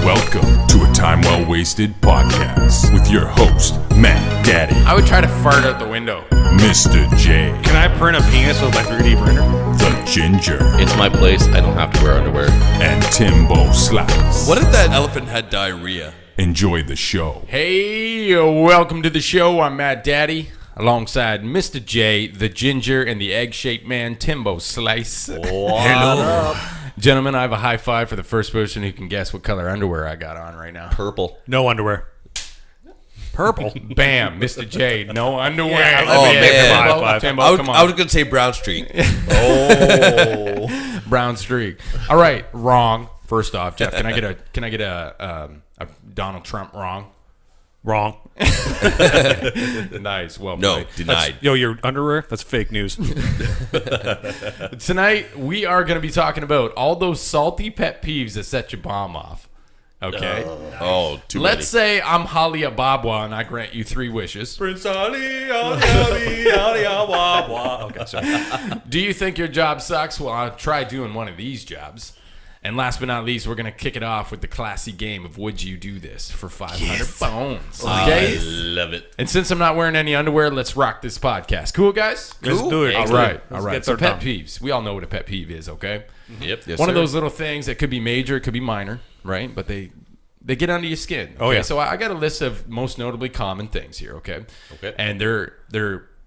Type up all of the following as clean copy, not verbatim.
Welcome to a Time Well Wasted podcast with your host, Matt Daddy, I would try to fart out the window. Mr. J, Can I print a penis with my 3D printer? the Ginger, It's my place. I don't have to wear underwear. and Timbo Slice. What if that elephant had diarrhea? Enjoy the show. Hey, welcome to the show. I'm Matt Daddy, alongside Mr. J, the Ginger, and the egg-shaped man, Timbo Slice. Hello. Gentlemen, I have a high five for the first person who can guess what color underwear I got on right now. Purple. No underwear. Purple. Bam, Mr. J, no underwear. Yeah, Oh, man. Timbo, High five. Timbo, I come was on. going to say brown streak. Brown streak. All right, wrong. First off, Jeff, can I get a Donald Trump wrong? Wrong. Nice. Well No, played. denied. Yo, your underwear? That's fake news. Tonight, we are going to be talking about all those salty pet peeves that set your bomb off. Okay? Oh, too Let's say I'm Holly Ababwa and I grant you 3 wishes. Prince Ali, Okay, sorry. Do you think your job sucks? Well, I'll try doing one of these jobs. And last but not least, we're going to kick it off with the classy game of Would You Do This for 500 bones. Okay? I love it. And since I'm not wearing any underwear, let's rock this podcast. Cool, guys? Let's do it. All right. All Let's right. get So started. pet peeves. We all know what a pet peeve is, okay? Yep. Yes, One of sir. those little things that could be major, it could be minor, right? But they get under your skin. Oh, okay? yeah. So I got a list of most notably common things here, okay? Okay. And they're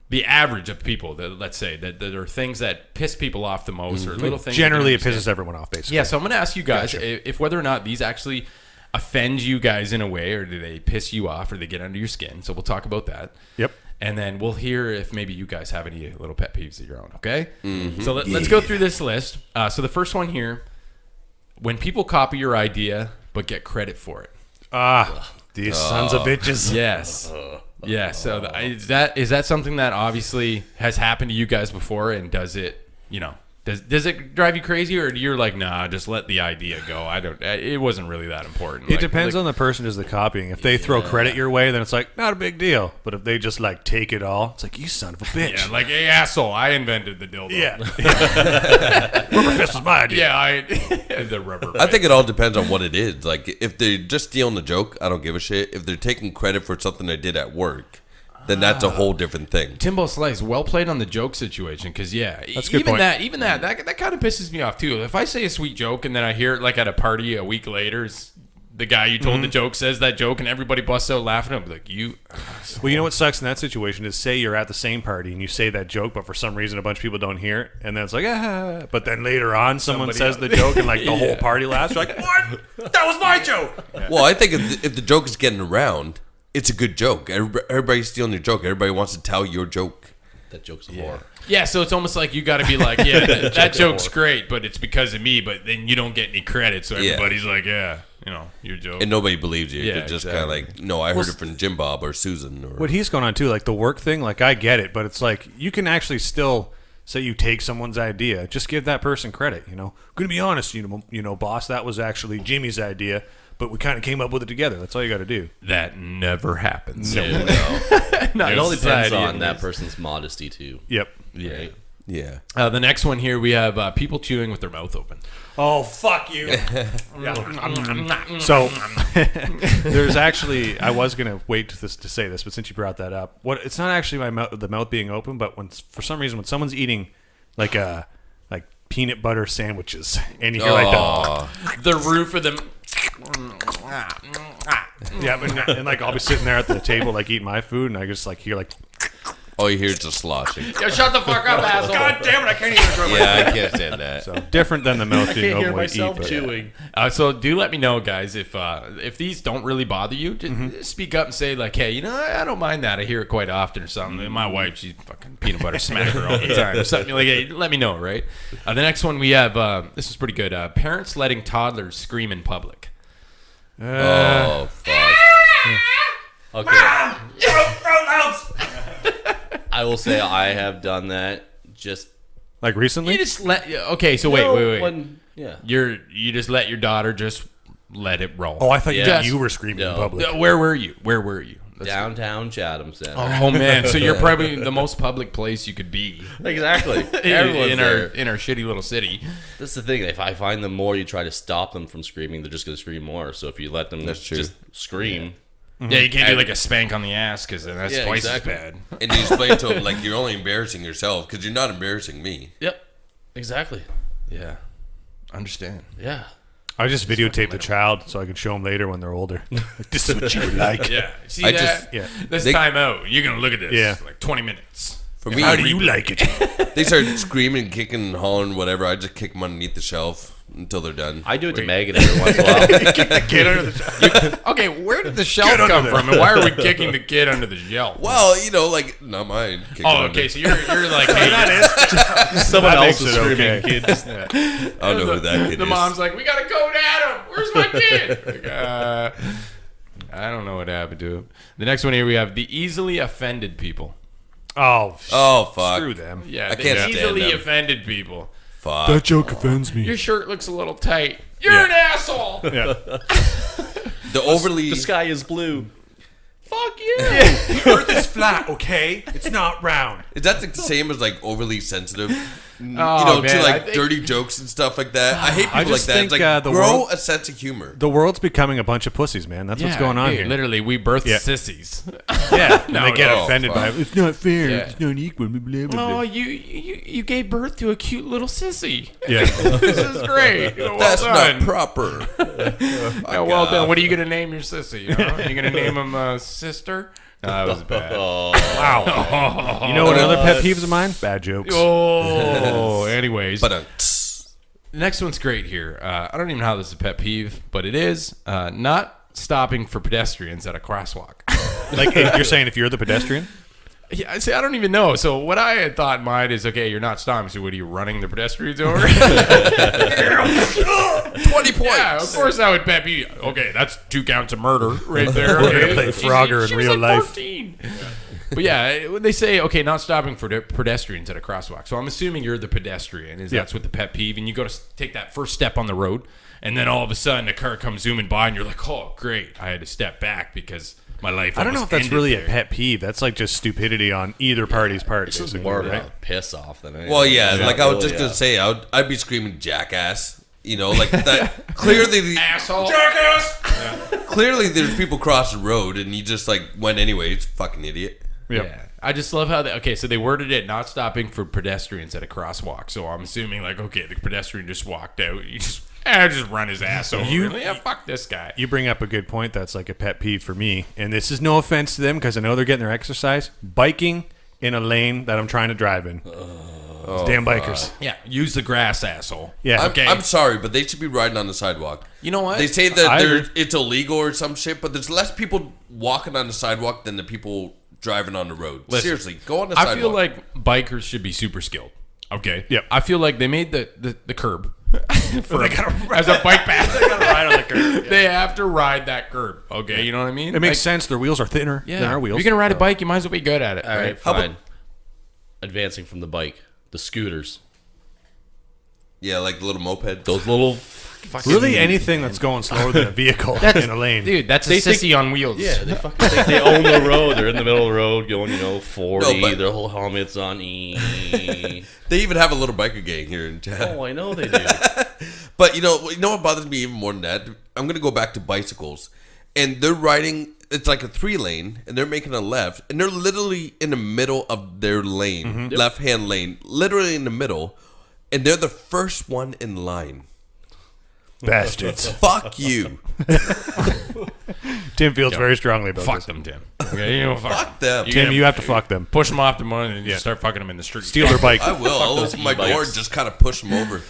the average of people that, let's say, that are things that piss people off the most, or little things. Generally, it that get under your pisses everyone off, basically. yeah, so I'm going to ask you guys if whether or not these actually offend you guys in a way, or do they piss you off, or they get under your skin. So we'll talk about that. Yep. And then we'll hear if maybe you guys have any little pet peeves of your own, okay? So let's go through this list. So the first one here, when people copy your idea but get credit for it. These sons of bitches. Yes. Yeah, so is that something that obviously has happened to you guys before, and does it, does it drive you crazy, or you're like, nah, just let the idea go? It wasn't really that important. It depends on the person does the copying. If they throw credit your way, then it's like, not a big deal. But if they just like take it all, it's like, you son of a bitch. Yeah, like, hey, asshole, I invented the dildo. Yeah. Rubber fist was my idea. Yeah, the rubber. I think it all depends on what it is. Like, if they're just stealing the joke, I don't give a shit. If they're taking credit for something they did at work, then that's a whole different thing. Timbo Slice, well played on the joke situation, because That's a good even point. that kind of pisses me off too. If I say a sweet joke and then I hear it like at a party a week later, the guy you told the joke says that joke and everybody busts out laughing, I'm like, you. Well, you know what sucks in that situation is, say you're at the same party and you say that joke, but for some reason a bunch of people don't hear it, and then it's like, but then later on someone says the joke and like the whole party laughs. You're like, what? That was my joke. Well, I think if the joke is getting around, it's a good joke. Everybody's stealing your joke. Everybody wants to tell your joke. That joke's a whore. Yeah, so it's almost like you got to be like, yeah, that joke's great, but it's because of me. But then you don't get any credit, so everybody's like, yeah, your joke. And nobody believes you. Yeah, They're just kind of like, no, I heard it from Jim Bob or Susan. Or What he's going on too, like the work thing, like I get it, but it's like you can actually still say you take someone's idea, just give that person credit. I'm gonna be honest, boss, that was actually Jimmy's idea, but we kind of came up with it together. That's all you got to do. That never happens. No. Not It all in depends society on anyways. that person's modesty, too. Yep. Yeah. yeah. The next one here, we have people chewing with their mouth open. Oh, fuck you. So there's actually, I was gonna wait to say this, but since you brought that up, it's not actually the mouth being open, but for some reason when someone's eating like peanut butter sandwiches and you hear like that, The roof of them. yeah, and like I'll be sitting there at the table like eating my food, and I just like hear like, All you hear is just sloshing. Yo, shut the fuck up, asshole. God damn it, I can't even enjoy my Yeah, I can't stand that. So different than the mouth being open when you eat. But chewing. So do let me know, guys, if these don't really bother you, just speak up and say like, hey, I don't mind that. I hear it quite often or something. And my wife, she's fucking peanut butter smacker all the time or something. Like, hey, let me know, right? The next one we have, this is pretty good. Parents letting toddlers scream in public. Oh, fuck. Okay. I will say I have done that. Just like recently, You just let. Okay, so wait. Yeah. You just let your daughter just let it roll. oh, I thought Yeah. you were screaming in No. public. Where were you? Downtown Chatham Center. Oh man, so you're probably the most public place you could be Exactly. Everyone's in there. our shitty little city. That's the thing. If I find the more you try to stop them from screaming, they're just going to scream more. So if you let them That's true. just scream, Yeah, you can't do like a spank on the ass because then that's twice exactly. as bad. And you explain to him like you're only embarrassing yourself because you're not embarrassing me. yep, exactly. Yeah, understand. Yeah. I just videotape the child so I can show them later when they're older. This is what you would like. Yeah, see I that? just- yeah. This They- time out, you're gonna look at this. Yeah. Like 20 minutes. For me, How do you like it? they start screaming, kicking, hollering, whatever. I just kick them underneath the shelf until they're done. I do it to Megan every once in a while. Kick the kid under the shelf. Okay, where did the shelf come from, and why are we kicking the kid under the shelf? Well, you know, like not mine. Kick Oh, them okay. under. So you're like, hey, Someone That else makes is it screaming, okay. kids. I don't know who that kid the is. mom's like, we gotta go at him. Where's my kid? Like, I don't know what happened to him. The next one here we have the easily offended people. Oh, Oh fuck! screw them. Yeah, I the can't stand easily them. offended people. Fuck. joke offends me. Your shirt looks a little tight. You're an asshole. Yeah. The overly. The sky is blue. Fuck you. The earth is flat, okay? It's not round. Is that the same as like overly sensitive? Oh, you know, man, to I like think- dirty jokes and stuff like that. I hate people I like just that. It's think, like the grow world- a sense of humor. The world's becoming a bunch of pussies, man. That's what's going on dude, here. Literally, we birthed Yeah. sissies. Yeah, and No, they get no, offended by fuck. it. It's not fair. Yeah. It's not equal. Blah, blah, blah, blah. Oh, you gave birth to a cute little sissy. Yeah. This is great. Well That's done. not proper. Yeah, well done. What are you gonna name your sissy? You know? Are you gonna name him sister? No, that was bad. Wow. You know what other pet peeves of mine? Bad jokes. Oh, anyways, But the next one's great here. I don't even know how this is a pet peeve, but it is not stopping for pedestrians at a crosswalk. Like you're saying, if you're the pedestrian, Yeah, see, I don't even know. So what I had thought in mind is, okay, you're not stopping. So what are you running the pedestrians over? 20 points. Yeah, of course that would pet peeve. Okay, that's 2 counts of murder right there. Okay. Play Frogger in She was real like life. 14. But yeah, when they say, okay, not stopping for pedestrians at a crosswalk. So I'm assuming you're the pedestrian. That's what the pet peeve. And you go to take that first step on the road. And then all of a sudden a car comes zooming by and you're like, oh, great. I had to step back because my life I don't know if almost that's ended really there. a pet peeve. That's like just stupidity on either party's part. This is basically, more of right? a piss off than anything. Well, yeah, It's like not I was really, just gonna say, I'd be screaming jackass. You know, like that. Clearly, Asshole. clearly, there's people cross the road, and you just like went anyways. Fucking idiot. Yep. Yeah. I just love how so they worded it not stopping for pedestrians at a crosswalk. So I'm assuming like, okay, the pedestrian just walked out. You just run his ass over. Yeah, fuck this guy. You bring up a good point. That's like a pet peeve for me. And this is no offense to them because I know they're getting their exercise. Biking in a lane that I'm trying to drive in. Damn bikers. Yeah, use the grass, asshole. Yeah. Okay. I'm sorry, but they should be riding on the sidewalk. You know what? They say that I agree. it's illegal or some shit, but there's less people walking on the sidewalk than the people driving on the road. Listen, Seriously, go on the sidewalk. I feel like bikers should be super skilled. Okay. Yep. I feel like they made the curb as a bike path. They gotta ride on the curb. They have to ride that curb. Okay, you know what I mean? It makes sense. Their wheels are thinner Yeah. than our wheels. If you're gonna ride a bike, you might as well be good at it. All right, How fine. Advancing from the bike, the scooters, yeah, like the little moped. those little Really, anything that's going slower than a vehicle in a lane. Dude, that's They a sissy on wheels. Yeah, they fucking think they own the road. They're in the middle of the road going, 40. No, but- their whole helmets on. They even have a little biker gang here in town. Oh, I know they do. But you know what bothers me even more than that? I'm gonna go back to bicycles, and they're riding. It's like a 3-lane, and they're making a left, and they're literally in the middle of their lane, left-hand lane, literally in the middle, and they're the first one in line. Bastards. Fuck you. Tim feels very strongly about Fuck this. them, Tim. Okay, Fuck them. You Tim, gotta you have to fuck them. push them off the money and just start fucking them in the street. Steal their bike. I will. I'll those open my door e-bikes. and just kind of push them over.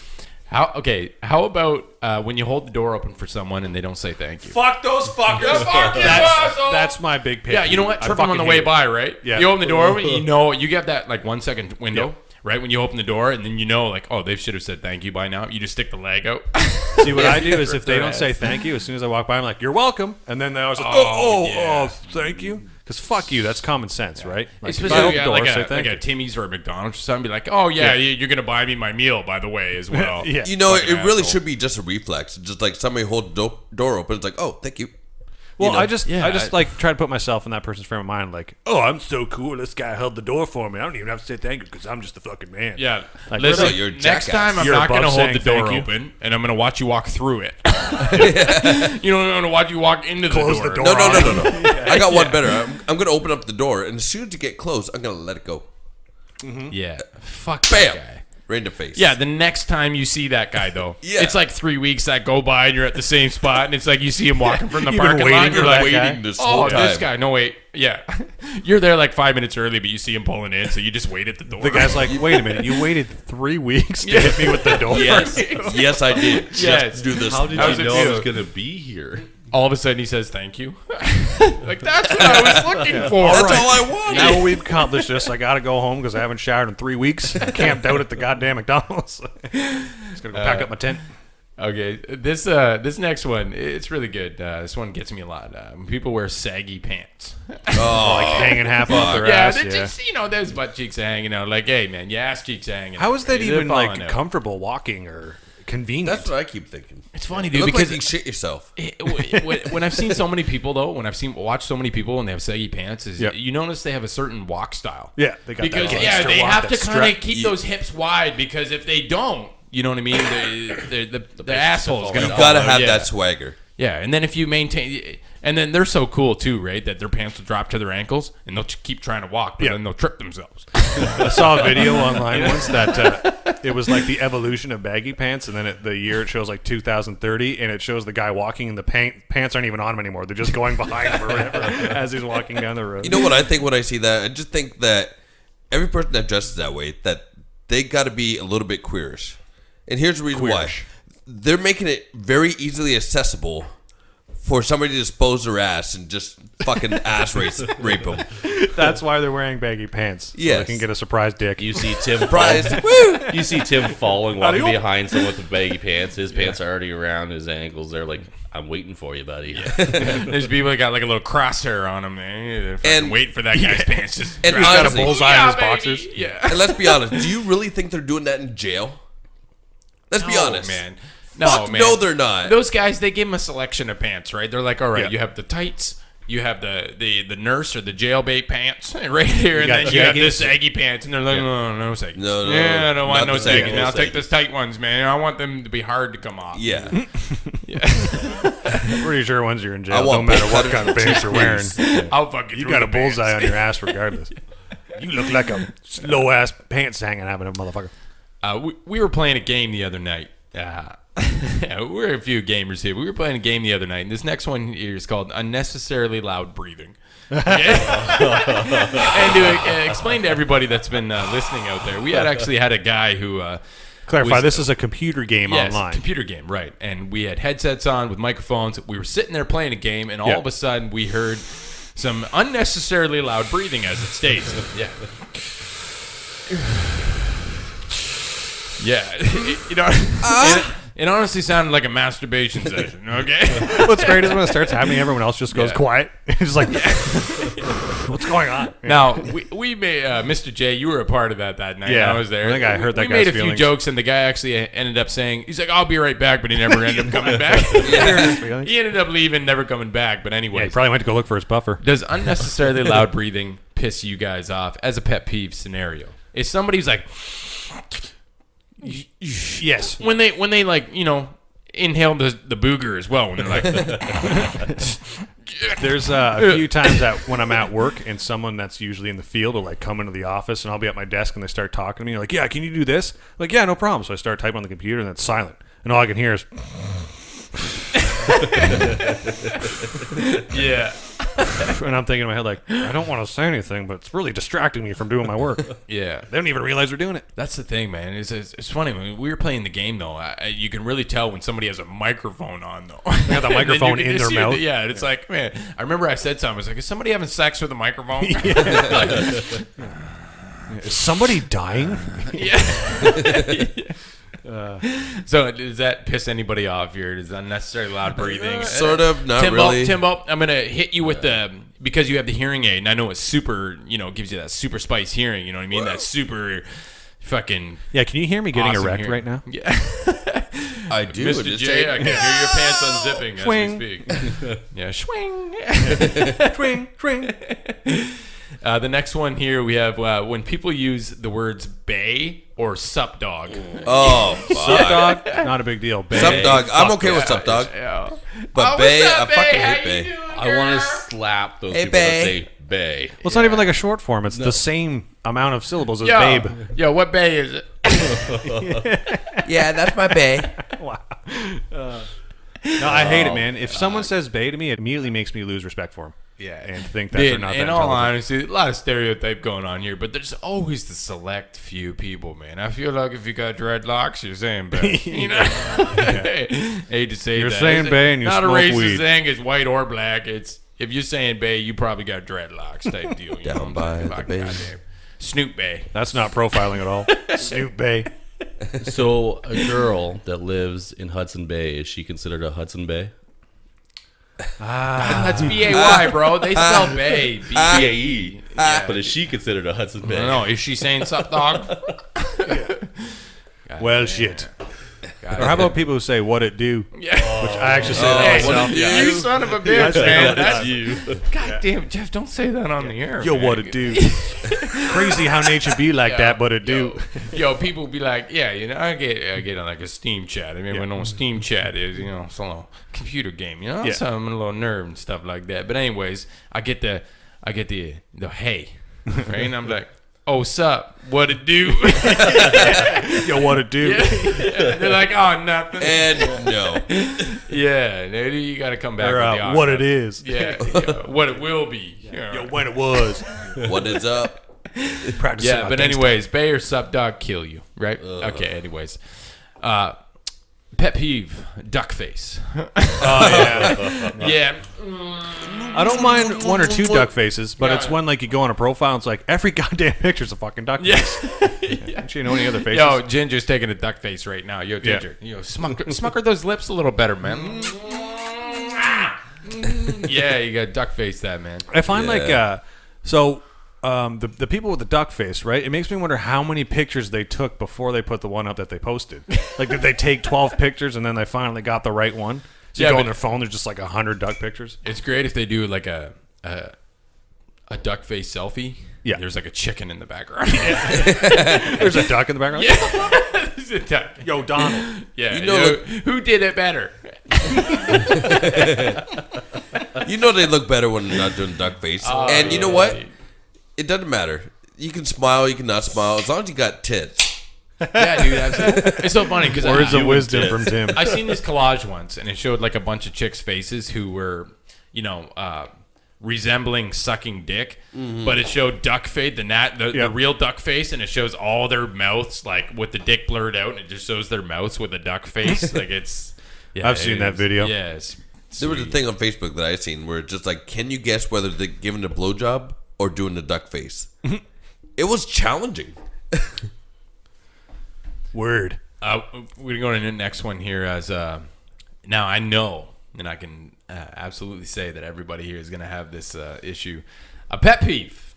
How about when you hold the door open for someone and they don't say thank you? Fuck those fuckers. Fuck you, asshole. That's my big pet Yeah, you know what? peeve. I Trip them on the fucking way hate it. by, right? Yeah. You open the door, you get that like 1 second window, Yeah. right? When you open the door, and then like, oh, they should have said thank you by now. You just stick the leg out. See, what I do is if they their don't say ass. thank you, as soon as I walk by, I'm like, you're welcome. And then they always like, yeah. thank you. Because fuck you. That's common sense, right? Like, if I Especially open the door, like, say a, thank like a you. Timmy's or a McDonald's or something. Be like, oh, yeah, you're going to buy me my meal, by the way, as well. Yeah. You know, it Fucking really asshole. should be just a reflex. Just like somebody hold the door open. It's like, oh, thank you. Well, know? I just Yeah, like try to put myself in that person's frame of mind. Like, oh, I'm so cool. This guy held the door for me. I don't even have to say thank you because I'm just the fucking man. Yeah. Like, Listen, really, you're a next jackass. time I'm You're not going to above hold the saying door thank you. open, and I'm going to watch you walk through it. You know, I'm going to watch you walk into Close the the door. door. No. I got one better. I'm going to open up the door, and as soon as you get close, I'm going to let it go. Yeah. Fuck Bam! that guy. Right in the face. Yeah, the next time you see that guy, though, Yeah. it's like 3 weeks that go by and you're at the same spot, and it's like you see him walking from the You've been parking waiting lot. for You're that like, guy. waiting this oh, whole time. this guy. No, wait. Yeah. You're there like 5 minutes early, but you see him pulling in, so you just wait at the door. The guy's like, wait a minute, you waited 3 weeks to hit me with the door. Yes, I did. Yes. Just do this. How did How's you it know I feel? was going to be here? all of a sudden he says thank you. Like, that's what I was looking for. That's all I wanted. Now we've accomplished this. I got to go home because I haven't showered in 3 weeks. Camped out at the goddamn McDonald's. Just gonna go pack up my tent. Okay, this next one, it's really good. This one gets me a lot. When people wear saggy pants. Like hanging half off their Yeah, ass. they're Yeah. just, there's butt cheeks hanging out. Like, hey, man, your ass cheeks are hanging out. How is that They're even falling like out. comfortable walking or convenient? That's what I keep thinking. It's funny, You dude, look because like you shit yourself. when I've seen so many people, though, watched so many people and they have saggy pants, Yep. you notice they have a certain walk style. Yeah, they got Because, that yeah, gangster they walk, have to that kind of strut. keep those hips wide because if they don't, you know what I mean? The asshole's fall going You to gotta have that swagger. Yeah, and then if you maintain, and then they're so cool too, right? That their pants will drop to their ankles, and they'll keep trying to walk, but Yeah. then they'll trip themselves. I saw a video online once that it was like the evolution of baggy pants, and then the year it shows like 2030, and it shows the guy walking, and the pants aren't even on him anymore. They're just going behind him or whatever as he's walking down the road. You know what I think when I see that? I just think that every person that dresses that way, that they got to be a little bit queerish. And here's the reason why. Queerish. They're making it very easily accessible for somebody to dispose their ass and just fucking ass rape them. That's why they're wearing baggy pants. So Yes. they can get a surprise dick. You see Tim Surprise. fall- You see Tim falling, walking Adios. behind someone with baggy pants. His pants are already around his ankles. They're like, I'm waiting for you, buddy. There's people that got like a little crosshair on them, man. They're fucking And- waiting for that guy's pants. Just And drop. He's got a honestly- bullseye Yeah, on his baby. boxers. Yeah. And let's be honest. Do you really think they're doing that in jail? Let's be No, honest. man. Fuck no, they're not. Those guys, they give them a selection of pants, right? They're like, all right, Yeah. you have the tights, you have the nurse or the jailbait pants right here, and got then you have the jaggies. saggy pants, and they're like, no saggies. No, yeah, I don't want not no the saggy, saggies. no I'll take saggies. those tight ones, man. I want them to be hard to come off. Yeah. Pretty sure once you're in I jail, no want matter both what of kind of them. pants you're wearing, I'll fucking you through got a the pants. bullseye on your ass regardless. You look like a slow ass pants hanging out of a motherfucker. We were playing a game the other night. We're a few gamers here. We were playing a game the other night, and this next one here is called Unnecessarily Loud Breathing. Okay? And to explain to everybody that's been listening out there, we actually had a guy who... Clarify, was- this is a computer game Yes, online. computer game, right. And we had headsets on with microphones. We were sitting there playing a game, and all Yeah. of a sudden we heard some unnecessarily loud breathing, as it states. Yeah. Yeah. It honestly sounded like a masturbation session, okay? What's great is when it starts happening, everyone else just goes Yeah. quiet. It's like, what's going on? Now, we made, Mr. J, you were a part of that night. Yeah. I was there. I think I heard that We made guy's a few feelings. jokes, and the guy actually ended up saying, he's like, I'll be right back, but he never ended up coming back. He ended up leaving, never coming back. But anyway, Yeah, he probably went to go look for his buffer. does unnecessarily loud breathing piss you guys off as a pet peeve scenario? If somebody's like, Yes. when they like, inhale the booger as well, when they're like, There's a few times that when I'm at work and someone that's usually in the field will like come into the office and I'll be at my desk and they start talking to me like, yeah, can you do this? Like, yeah, no problem. So I start typing on the computer and it's silent. And all I can hear is, yeah. and I'm thinking in my head like, I don't want to say anything, but it's really distracting me from doing my work. Yeah. They don't even realize they're doing it. That's the thing, man. It's funny. When we were playing the game, though, you can really tell when somebody has a microphone on, though. They have the And then you microphone can in just their hear mouth. Yeah, and it's like, man, I remember I said something. I was like, is somebody having sex with a microphone? Is somebody dying? So does that piss anybody off here? Does unnecessarily loud breathing? Sort of, not Timbo, really. Timbo, I'm gonna hit you with because you have the hearing aid, and I know it's super, gives you that super spice hearing. You know what I mean? That super fucking Yeah, can you hear me getting awesome erect hearing. right now? Yeah. I do. Mr. Just J, say- I can hear your pants unzipping Swing. as we speak. Yeah, swing. Swing, swing. The next one here we have when people use the words "bay" or "sup dog." Oh, Sup fuck. dog, not a big deal. Bae. Sup dog. I'm okay with sup dog. Yeah. But Oh, bae, what's up, I fucking bae? How hate you bae. doing, I girl? want to slap those Hey, people that bae. say "bay." Well, it's not even like a short form. It's the same amount of syllables as Yo, babe. yo, what bay is it? Yeah, that's my bae. Wow. No, I hate it, man. If someone says bae to me, it immediately makes me lose respect for him. Yeah, And think that they're Dude, not that in all intelligent. honesty, a lot of stereotype going on here, but there's always the select few people, man. I feel like if you got dreadlocks, you're saying bae. You know, hate to say You're that. saying It's bae and you not smoke a racist weed. thing. It's white or black. It's if you're saying bae, you probably got dreadlocks type deal. You know Down what I'm by saying? the Fucking bay. goddamn. Snoop Bay. That's not profiling at all. Snoop bae. So a girl that lives in Hudson Bay, is she considered a Hudson Bay? That's B-A-Y, bro. They spell Bay. B-A-E. But is she considered a Hudson Bay? No, is she saying sup dog? Well, shit. Or how about people who say what it do? Yeah. Which I actually say Oh, that what myself. it do? You son of a I bitch, say man. what it That's, you. God damn, Jeff, don't say that on the air. Yo, man. what it do? Crazy how nature be like that, but it do. Yo, people be like, yeah, you know, I get on like a Steam chat. I mean, when on Steam chat is, you know, it's a little computer game, you know, Yeah. so I'm a little nerd and stuff like that. But anyways, I get the hey, right, and I'm like, oh, sup, what it do? Yo, what it do? Yeah. They're like, oh, nothing. And no. Yeah, you got to come back Or with the what it honor. is. Yeah, what it will be. Yeah. Yo, when it was. What is up? Practicing Yeah, my but gangsta. anyways, Bay or sup dog kill you, right? Okay, anyways. Pet peeve, duck face. Yeah. I don't mind one or two duck faces, but it's when like you go on a profile and it's like every goddamn picture's a fucking duck face. Don't you know any other faces? Yo, Ginger's taking a duck face right now. Yo, Ginger. Yo, smucker those lips a little better, man. Yeah, you got duck face that, man. I find like the people with the duck face, right? It makes me wonder how many pictures they took before they put the one up that they posted. Like, did they take 12 pictures and then they finally got the right one? So you Yeah, go but- on their phone, there's just like 100 duck pictures. It's great if they do like a duck face selfie. Yeah. There's like a chicken in the background. There's a duck in the background. There's a duck. Yo, Donald. Yeah. You know, look- who did it better? You know they look better when they're not doing duck face. And you know what? It doesn't matter. You can smile, you can not smile, as long as you got tits. Yeah, dude. It's so funny because Words of wisdom from Tim. I seen this collage once, and it showed like a bunch of chicks' faces who were, you know, resembling sucking dick, but it showed duck face, the real duck face, and it shows all their mouths like with the dick blurred out, and it just shows their mouths with a duck face. Like it's. Yeah, I've seen that video. Yes. There was a thing on Facebook that I seen where it's just like, can you guess whether they're giving a blowjob or doing the duck face? It was challenging. Word. We're going to the next one here as now I know, and I can absolutely say that everybody here is going to have this issue. A pet peeve.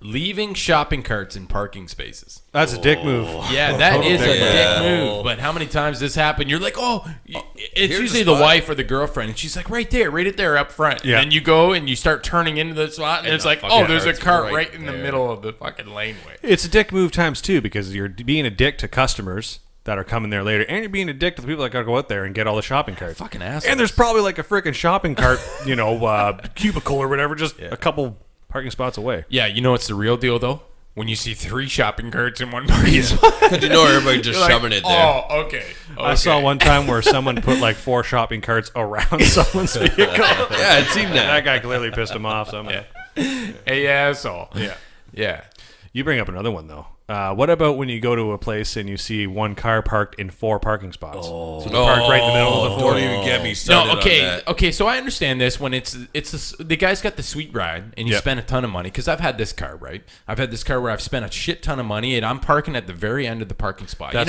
Leaving shopping carts in parking spaces. That's a dick move. Yeah, that is a dick dick move. But how many times this happened? You're like, oh, it's here's usually the the spot. wife or the girlfriend, and she's like, right it there up front. Yeah. And then you go and you start turning into the spot, and it's like, oh, there's a cart's cart right right in the there. middle of the fucking laneway. It's a dick move times two because you're being a dick to customers that are coming there later, and you're being a dick to the people that got to go out there and get all the shopping carts. Fucking assholes. And there's probably like a freaking shopping cart, cubicle or whatever, just a couple parking spots away. Yeah, you know what's the real deal though? When you see 3 shopping carts in one parking spot. Because you know everybody just You're like, shoving it there. Oh, okay. I saw one time where someone put like 4 shopping carts around someone's vehicle. Yeah, it seemed That that. guy clearly pissed him off somehow. Hey, asshole. Yeah. Yeah. You bring up another one though. What about when you go to a place and you see one car parked in 4 parking spots? So they're parked right in the middle of the 4. Don't even get me started No, okay, on that. okay. So I understand this when the guy's got the sweet ride and you Yep. spend a ton of money because I've had this car, right? I've had this car where I've spent a shit ton of money and I'm parking at the very end of the parking spot. That's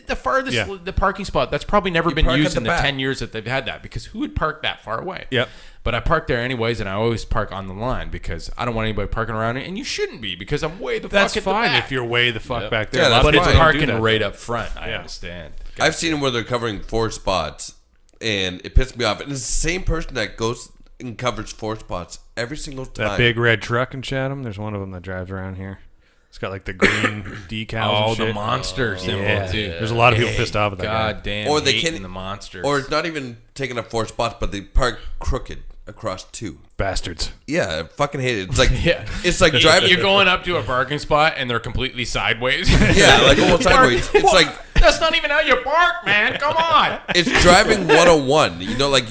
The farthest Yeah. the parking spot that's probably never been park used at in the the back. 10 years that they've had that because who would park that far away? Yep. But I park there anyways, and I always park on the line because I don't want anybody parking around it, and you shouldn't be because I'm way the That's fuck at fine the back. if you're way the fuck back there. Yeah, that's But it's fine. parking Do that. right up front. I Yeah. understand. I've seen them where they're covering 4 spots, and it pissed me off. And it's the same person that goes and covers 4 spots every single time. That big red truck in Chatham, there's one of them that drives around here. It's got like the green decals Oh, and shit. the monster symbol, Yeah. too. There's a lot of people pissed off at that God guy. damn, Or they hating can- the monsters. Or it's not even taking up 4 spots, but they park crooked across 2. Bastards. Yeah, I fucking hate it. It's like Yeah. it's like driving. You're going up to a parking spot, and they're completely sideways. Yeah, like almost sideways. It's like That's not even how you park, man. Come on. it's driving 101. You know, like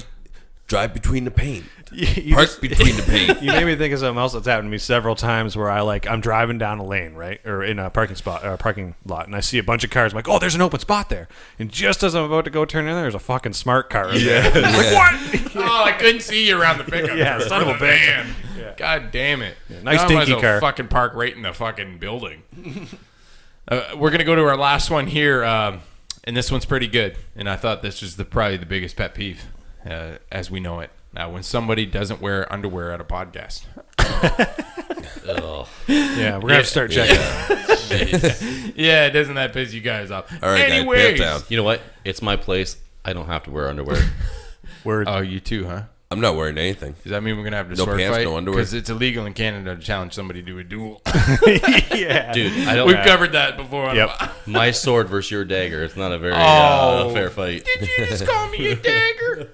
drive between the paint. You Park just- between the paint. You made me think of something else that's happened to me several times where I'm driving down a lane, right? Or in a parking lot, and I see a bunch of cars. I'm like, oh, there's an open spot there. And just as I'm about to go turn in there's a fucking smart car. Yeah. Like, what? Oh, I couldn't see you around the pickup. Yeah, truck son of or a the bitch. van. God damn it. nice Now I might dinky as well car. Fucking park right in the fucking building. We're gonna go to our last one here, and this one's pretty good. And I thought this was probably the biggest pet peeve, as we know it. Now, when somebody doesn't wear underwear at a podcast. Oh. Yeah, we're going to have to start checking. Yeah, doesn't that piss you guys off? All right, guys, Anyways. pants down. You know what? It's my place. I don't have to wear underwear. Word. Oh, you too, huh? I'm not wearing anything. Does that mean we're gonna have to No sword pants, fight? no underwear. Because it's illegal in Canada to challenge somebody to a duel. Yeah. Dude, I don't We've covered that before. On Yep. my sword versus your dagger. It's not a very Oh. fair fight. Did you just call me a dagger?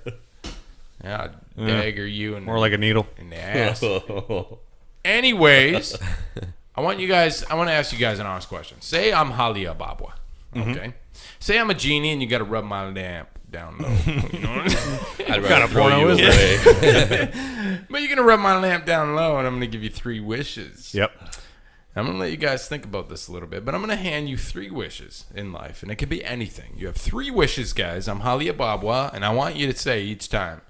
Yeah, I'll dagger you in, More like a needle. in the ass. Anyways, I want to ask you guys an honest question. Say I'm Halia Babwa. Okay. Say I'm a genie and you got to rub my lamp down low. You know what I mean? I'd rather throw porno you is away. But you're going to rub my lamp down low and I'm going to give you 3 wishes. Yep. I'm going to let you guys think about this a little bit, but I'm going to hand you 3 wishes in life, and it could be anything. You have 3 wishes, guys. I'm Halia Babwa, and I want you to say each time,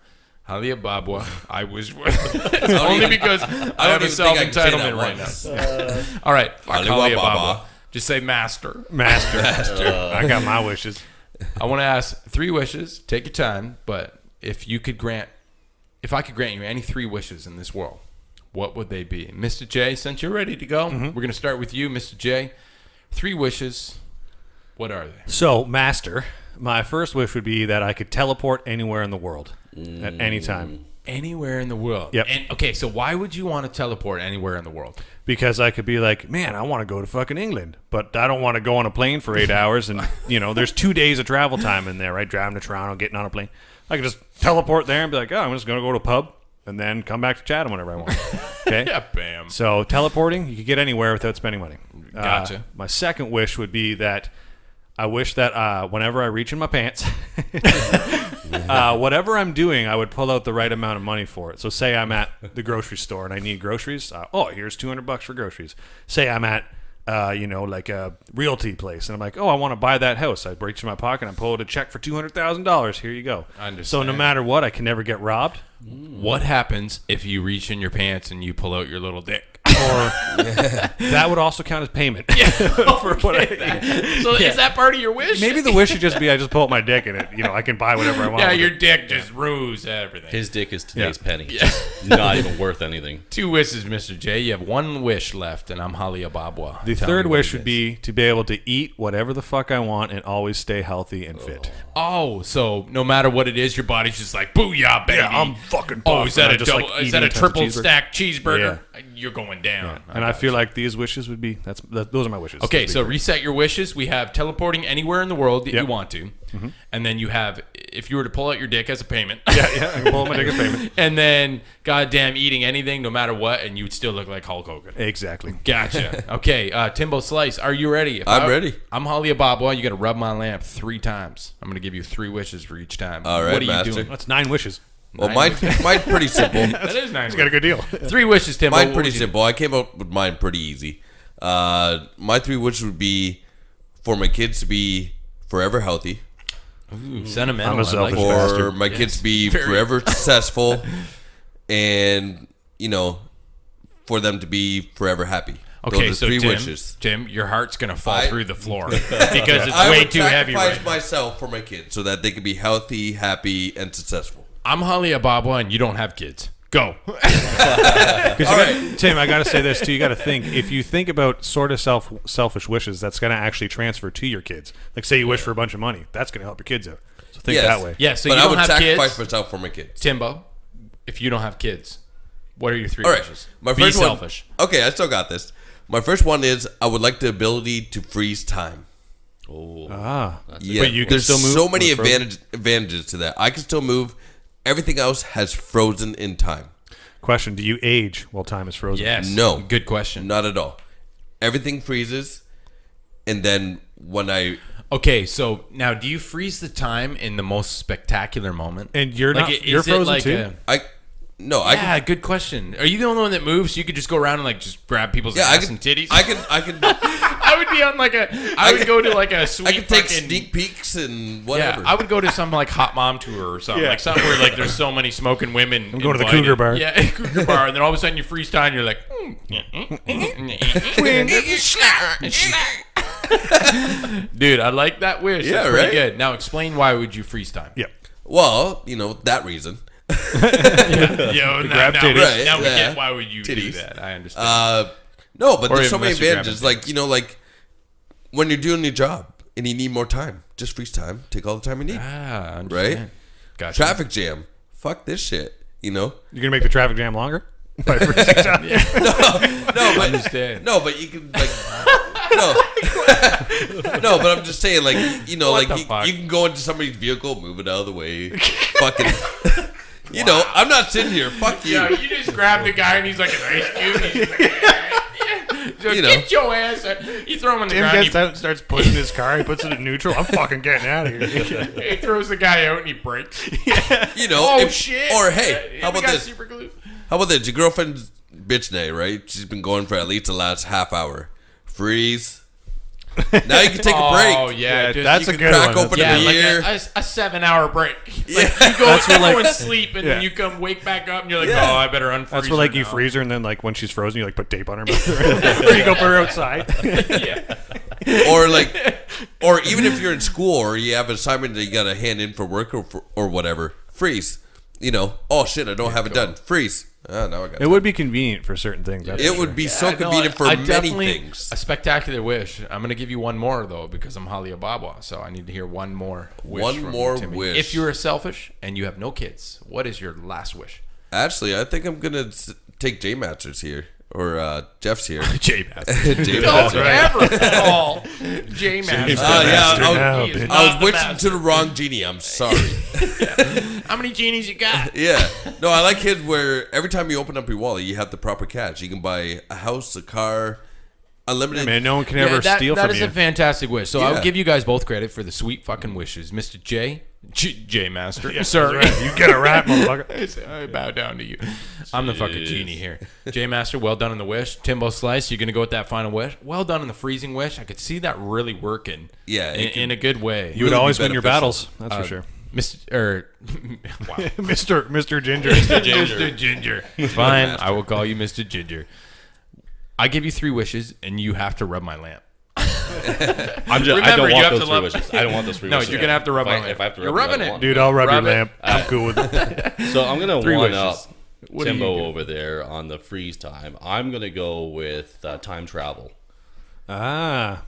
Halia Babwa, I wish... Only because I have a even think I can say that self-entitlement right once. now. All right, fuck Halia Halia Babwa. Babwa. Just say master. Master. I got my wishes. I want to ask 3 wishes. Take your time, but if I could grant you any 3 wishes in this world, what would they be? Mr. J, since you're ready to go, we're going to start with you, Mr. J. 3 wishes. What are they? So, Master, my first wish would be that I could teleport anywhere in the world at any time. Anywhere in the world. Yep. And okay, so why would you want to teleport anywhere in the world? Because I could be like, man, I want to go to fucking England, but I don't want to go on a plane for 8 hours. And, there's 2 days of travel time in there, right? Driving to Toronto, getting on a plane. I could just teleport there and be like, oh, I'm just going to go to a pub and then come back to Chatham whenever I want. Okay? Yeah, bam. So teleporting, you could get anywhere without spending money. Gotcha. My second wish would be that I wish that whenever I reach in my pants, whatever I'm doing, I would pull out the right amount of money for it. So say I'm at the grocery store and I need groceries. Here's $200 for groceries. Say I'm at like a realty place, and I'm like, I want to buy that house. I reach in my pocket and I pull out a check for $200,000. Here you go. I understand. So no matter what, I can never get robbed. What happens if you reach in your pants and you pull out your little dick? Or that would also count as payment. For what So is that part of your wish? Maybe the wish should just be I just pull out my dick and it, I can buy whatever I want. Yeah, with your it. dick just rules everything. His dick is today's Yeah. penny. Just not even worth anything. 2 wishes, Mr. J. You have 1 wish left, and I'm Halia Babwa. The Tell third me what wish it would is. be to be able to eat whatever the fuck I want and always stay healthy and fit. Oh, so no matter what it is, your body's just like, booyah, baby. Yeah, I'm fucking Oh, buff, is that and a I just, double? like, Is that a eating tons of triple cheeseburgers. stack cheeseburger? You're going down. And I feel like these wishes would be those are my wishes. Okay, Those would so be great. reset your wishes. We have teleporting anywhere in the world that you Yep. want to, and then you have if you were to pull out your dick as a payment. yeah, I can pull out my dick as payment. And then goddamn eating anything, no matter what, and you would still look like Hulk Hogan. Exactly. Gotcha. Okay, Timbo Slice, are you ready? I'm ready. I'm Halia Babwa. You got to rub my lamp 3 times. I'm gonna give you 3 wishes for each time. All right, what are master. you doing? That's 9 wishes. Well, mine's pretty simple. That is nice. Got a good deal. 3 wishes, Timbo. Mine's What pretty would you do? simple. I came up with mine pretty easy. My 3 wishes would be for my kids to be forever healthy, Ooh, sentimental. I'm a I like selfish that. bastard. for my kids to be Very- forever successful, and for them to be forever happy. Okay, Those are so 3 Tim, wishes. Tim, your heart's gonna fall I- through the floor because it's I way would too heavy. sacrifice Right? myself for my kids so that they can be healthy, happy, and successful. I'm Holly Ababwa, and you don't have kids. Go. Tim, I got to say this too. You got to think, if you think about sort of selfish wishes, that's going to actually transfer to your kids. Like, say you wish for a bunch of money, that's going to help your kids out. So think that way. Yeah, so but you I don't would have sacrifice kids. myself for my kids. Timbo, if you don't have kids, what are your 3 All right, wishes? my Be first selfish. one. Okay, I still got this. My first one is I would like the ability to freeze time. Oh, Yeah, But you can there's still move so many when it's advantages to that. I can still move. Everything else has frozen in time. Question: do you age while time is frozen? Yes. No. Good question. Not at all. Everything freezes, and then when I Okay, so now do you freeze the time in the most spectacular moment? And you're not. You're is it frozen like too. I yeah, can good question. Are you the only one that moves? You could just go around and like just grab people's ass and titties. I can I would be on like a. I would go to like a sweet. I can take fucking, sneak peeks and whatever. Yeah, I would go to some like hot mom tour or something, Yeah. like something where like there's so many smoking women. I'm going to the invited. Cougar Bar. Yeah, Cougar Bar, and then all of a sudden you freeze time, and you're like, dude, I like that wish. Yeah, That's pretty right? good. Now explain why would you freeze time? Yeah. Well, that reason. Yo, grab now, titties. we, now Right, we yeah. get why would you do Titties. that? I understand. No, but Or there's so even many unless you're advantages. grabbing Like when you're doing your job and you need more time, just freeze time. Take all the time you need. I understand. Right? Gotcha. Traffic jam. Fuck this shit. You're gonna make the traffic jam longer by freezing time. No, but Understand. no, but you can like no, no. But I'm just saying, like What the fuck? you can go into somebody's vehicle, move it out of the way, fucking. I'm not sitting here. Fuck you. Yeah, you just grab the guy and he's like an ice cube. And he's like, yeah. So get your ass. You throw him on the Tim ground. gets out and starts pushing his car. He puts it in neutral. I'm fucking getting out of here. He throws the guy out and he breaks. Oh Shit. Or hey, how We about got this? Super glue. How about this? Your girlfriend's bitch day, right? She's been going for at least the last half hour. Freeze. Now you can take a break. Oh yeah, just, that's you a can good crack one. open Yeah, a like beer. a 7-hour break. Like, Yeah. you go, That's where, and sleep, and then Yeah. you come wake back up, and you're like, Yeah. oh, I better unfreeze That's where like her you now. freeze her, and then like when she's frozen, you like put tape on her mouth, or you go put her outside. Yeah. or even if you're in school or you have an assignment that you got to hand in for work or whatever, freeze. Oh shit, I don't have it done. Freeze. Now I got It would be convenient for certain things. That's It for would sure. be so I know, convenient for I many definitely- things. A spectacular wish. I'm going to give you one more, though, because I'm Holly Ababwa, so I need to hear one more wish. One from you, more Timmy. wish. If you are selfish and you have no kids, what is your last wish? Actually, I think I'm gonna take J Masters here or Jeff's here. J Master. J Don't Master. ever call J Master. now, He is bitch. not I was the wishing master. to the wrong genie. I'm sorry. How many genies you got? Yeah. No, I like kids where every time you open up your wallet, you have the proper cash. You can buy a house, a car, unlimited. Man, no one can ever steal that from is you. a fantastic wish. So Yeah. I'll give you guys both credit for the sweet fucking wishes, Mr. J Master. Yeah, Sorry, that's right. You get a rat, motherfucker. I bow down to you. I'm the fucking genie here. J Master, well done in the wish. Timbo Slice, you're gonna go with that final wish. Well done in the freezing wish. I could see that really working. Yeah, it in a good way. You would Really always be win your beneficial. battles. That's for sure. Mr. Wow. Mr. Ginger. Mr. Ginger. Fine, I will call you Mr. Ginger. I give you 3 wishes, and you have to rub my lamp. I don't Remember, you want have those to 3 love- wishes. I don't want those 3 No, wishes. you're gonna have to rub my lamp. If I have to You're rub rubbing I it. want Dude, I'll rub Rub your it. lamp. I'm cool with it. So I'm gonna 3 one wishes. up What are you Timbo giving? over there on the freeze time. I'm gonna go with time travel. Ah.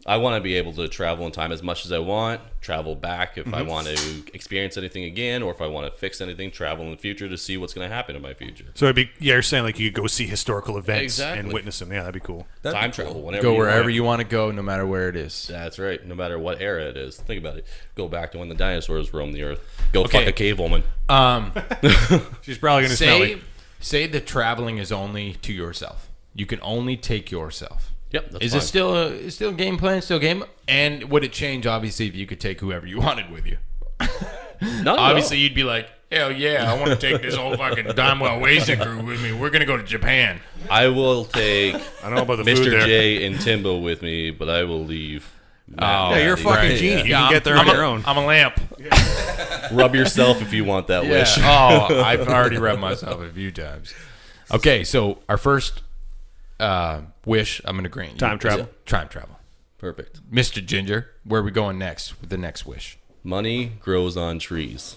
I want to be able to travel in time as much as I want, travel back if I want to experience anything again, or if I want to fix anything, travel in the future to see what's going to happen in my future. So you're saying like you could go see historical events Exactly. and witness them. Yeah, that'd be cool. That'd Time be cool. travel, whenever Go you wherever want. you want to go, no matter where it is. That's right. No matter what era it is. Think about it. Go back to when the dinosaurs roamed the earth. Go Okay. fuck a cave woman. She's probably gonna smell it. Say the traveling is only to yourself. You can only take yourself. Yep. That's Is fine. it still game plan? Still game? And would it change obviously if you could take whoever you wanted with you? Not Obviously, you'd be like, hell yeah, I want to take this whole fucking Damn Well Wasted crew with me. We're gonna go to Japan. I will take I don't know about the food Mr. there. J and Timbo with me, but I will leave. Oh, Yeah, you're a fucking right. genie. You Yeah, can get there on your own. I'm a lamp. Rub yourself if you want that Yeah. wish. Oh, I've already rubbed myself a few times. Okay, so our first wish, I'm gonna grant you. Time travel. Time travel. Perfect. Mr. Ginger, where are we going next with the next wish? Money grows on trees.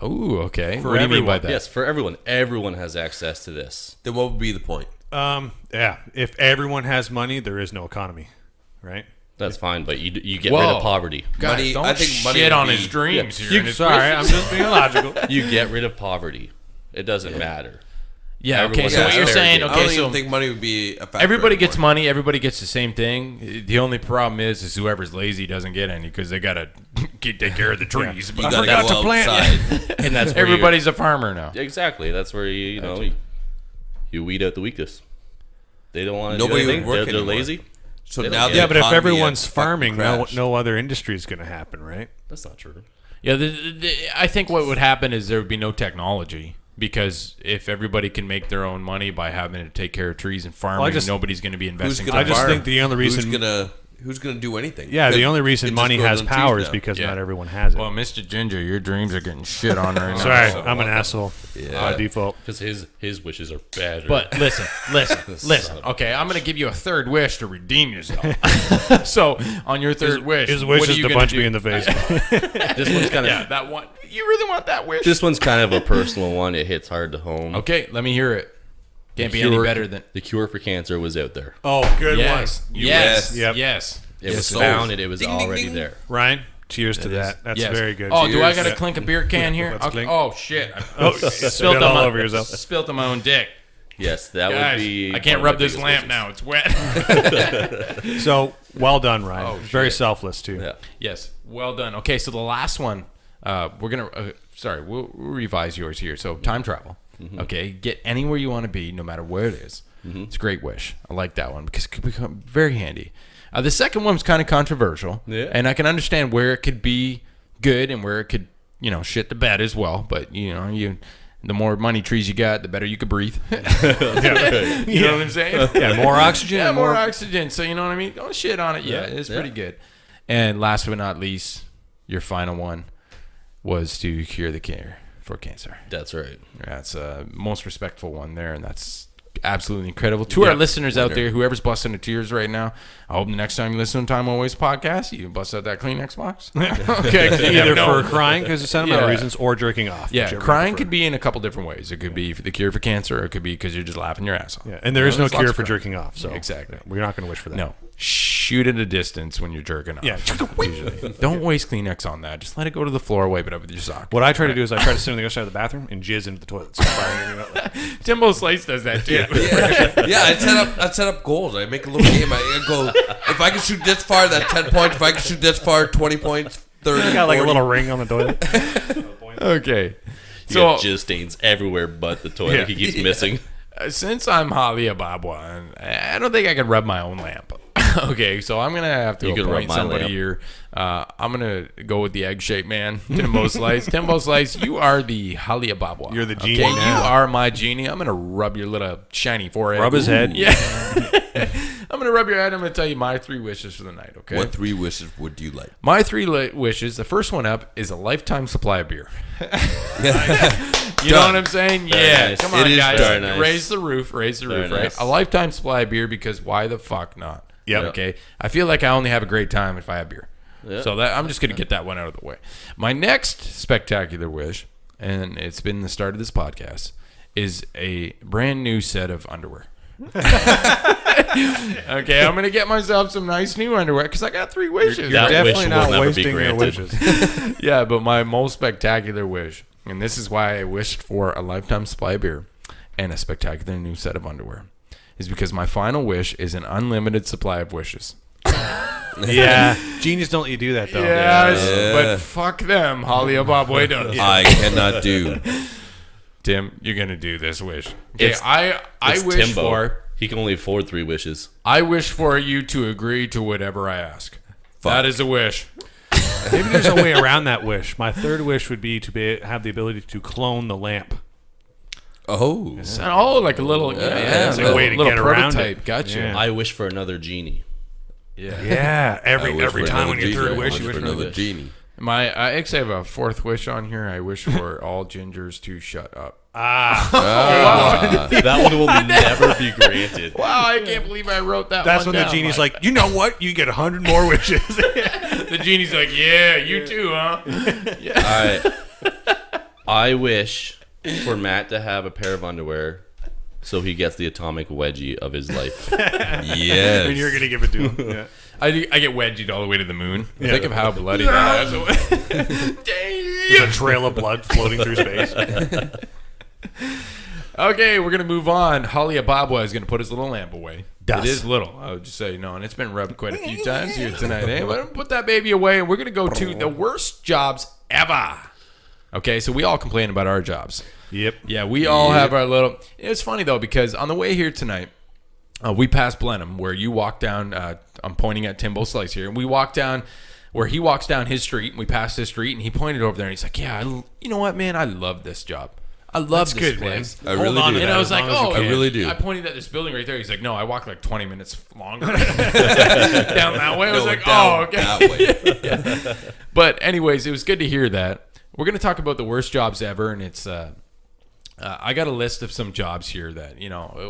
Oh, okay. For What do you mean by everyone. that? Yes, for everyone. Everyone has access to this. Then what would be the point? Yeah. If everyone has money, there is no economy, right? That's fine, but you get rid of poverty. Guys, Money- don't I think money shit would on be- his dreams here. You, and his sorry, wishes. I'm just being logical. You get rid of poverty. It doesn't matter. Yeah, okay, Everyone so has what you're fair saying, game. I don't okay, even so think money would be a factor. everybody gets anymore. money, everybody gets the same thing. The only problem is whoever's lazy doesn't get any because they got to take care of the trees. You But gotta forgot go to plant. outside. And that's where everybody's a farmer now. exactly. That's where you weed out the weakest. They don't want to do Nobody would anything. work They're anymore. lazy. So They don't now get the Yeah, but if economy everyone's had fucking farming, crashed. no other industry is going to happen, right? That's not true. Yeah, I think what would happen is there would be no technology because if everybody can make their own money by having to take care of trees and farming, nobody's going to be Who's investing. gonna I just farm? think the only reason- who's gonna do anything? Yeah, the It- only it reason just money grows has on trees power is now. because Yeah. not everyone has it. Well, Mr. Ginger, your dreams are getting shit on right now. Sorry, so- I'm an asshole by default. Because his wishes are better. But listen. Okay, I'm going to give you a third wish to redeem yourself. So, on your third wish, His wish what are is you to gonna punch do? me in the face. this one's kind of Yeah, that one. You really want that wish? this one's kind of a personal one. It hits hard to home. Okay, let me hear it. Can't be Cure- any better than. the cure for cancer was out there. Oh, good Yes. one. Yes. Yep. Yes. It was so- found and it was Ding, ding, already ding. there. Ryan, cheers to that. That's Yes. very good. Oh, do I Cheers. got to Yeah. clink a beer can here? Let's Okay. clink. Oh shit! Oh, Spilled spilled on all my- over yourself. Spilled on my own dick. Yes, that Guys, would be. I can't one of rub my this biggest lamp wishes. now. It's wet. So, well done, Ryan. Oh, Very shit. selfless, too. Yeah. Yes. Well done. Okay, so the last one, we're gonna. We'll revise yours here. So time travel. Okay, get anywhere you want to be, no matter where it is. It's a great wish. I like that one because it could become very handy. The second one was kind of controversial, Yeah. and I can understand where it could be good and where it could, shit the bed as well. But the more money trees you got, the better you could breathe. You know what I'm saying? Yeah, more oxygen. Yeah, and more oxygen. So you know what I mean? Don't shit on it. Yeah, Yeah, it's yeah. pretty good. And last but not least, your final one was to cure the cure for cancer. That's right. That's a most respectful one there, and that's absolutely incredible. To our listeners out there, whoever's busting into tears right now, I hope the next time you listen to Time Well Waste podcast, you bust out that Kleenex box. Okay, 'cause you Either never know. for crying because of sentimental Yeah. reasons or jerking off. Yeah, whichever you crying prefer. could be in a couple different ways. It could be for the cure for cancer, or it could be because you're just laughing your ass off. Yeah, and there is no there's lots cure of for crying. jerking off. So Exactly. we're not going to wish for that. No, shoot at a distance when you're jerking off. Yeah. Usually. Don't waste Kleenex on that. Just let it go to the floor, wipe it up with your sock. What I try to do is I try to sit on the other side of the bathroom and jizz into the toilet. So Timbo Slice does that too. Yeah, I'd set up goals. I make a little game. I go, if I can shoot this far, that's 10 points. If I can shoot this far, 20 points, 30. I got like a 40. little ring on the toilet. Okay. You So got jizz stains everywhere but the toilet. Yeah. He keeps missing. since I'm Holly Ababwa, I don't think I can rub my own lamp. Okay, so I'm gonna have to You can appoint rub my somebody lamp. here. I'm gonna go with the egg-shaped man, Timbo Slice. Timbo Slice, you are the Holly Ababwa. You're the genie Okay, now. you are my genie. I'm gonna rub your little shiny forehead. Rub his head. Yeah. I'm gonna rub your head. I'm gonna tell you my 3 wishes for the night. Okay. What 3 wishes would you like? My 3 wishes. The first one up is a lifetime supply of beer. You know what I'm saying? Very Yeah. nice. Come on, It is guys. very nice. Raise the roof. Raise the Very roof. Right. nice. A lifetime supply of beer because why the fuck not? Yep. Okay. I feel like I only have a great time if I have beer. Yeah. So that I'm just gonna get that one out of the way. My next spectacular wish, and it's been the start of this podcast, is a brand new set of underwear. Okay, I'm gonna get myself some nice new underwear because I got 3 wishes. That Definitely wish will not never be wasting your granted. wishes. Yeah, but my most spectacular wish, and this is why I wished for a lifetime supply of beer and a spectacular new set of underwear, is because my final wish is an unlimited supply of wishes. Yeah. Genius don't let you do that, though. Yes, Yeah. but fuck them. Holly Ababwe does. I cannot do. Tim, you're gonna do this wish. Okay, It's- I It's wish Timbo. for He can only afford 3 wishes. I wish for you to agree to whatever I ask. That is a wish. Maybe there's a way around that wish. My third wish would be to have the ability to clone the lamp. Oh. Oh, like a little It's a little- way to little get around prototype. it. Gotcha. Yeah. I wish for another genie. Yeah. I Every wish for time when another your third genie. I wish, you wish for for another genie. I actually have a 4th wish on here. I wish for all gingers to shut up. That one will never be granted. Wow, I can't believe I wrote that. That's one when the down, genie's Mike. like, you know what? You get 100 more wishes. The genie's like, yeah, you too, huh? All right. I wish for Matt to have a pair of underwear so he gets the atomic wedgie of his life. Yes. And you're gonna give it to him. Yeah. I get wedgied all the way to the moon. Think of how bloody that is. There's a trail of blood floating through space. Okay, we're gonna move on. Holly Ababwa is gonna put his little lamp away. Das. It is little, I would just say, and it's been rubbed quite a few times here tonight. Hey, we're gonna put that baby away, and we're gonna go to the worst jobs ever. Okay, so we all complain about our jobs. Yep. Yeah, we all have our little. It's funny though, because on the way here tonight, we passed Blenheim, where you walk down. I'm pointing at Timbo Slice here, and we walk down where he walks down his street, and we passed his street, and he pointed over there, and he's like, "Yeah, you know what, man? I love this job. I love this place." I really do. And I was like, "Oh, I really do. I pointed at this building right there. He's like, "No, I walk like 20 minutes longer down that way." I was like, "Oh, okay." That way. Yeah. But anyways, it was good to hear that. We're gonna talk about the worst jobs ever, and it's. I got a list of some jobs here that,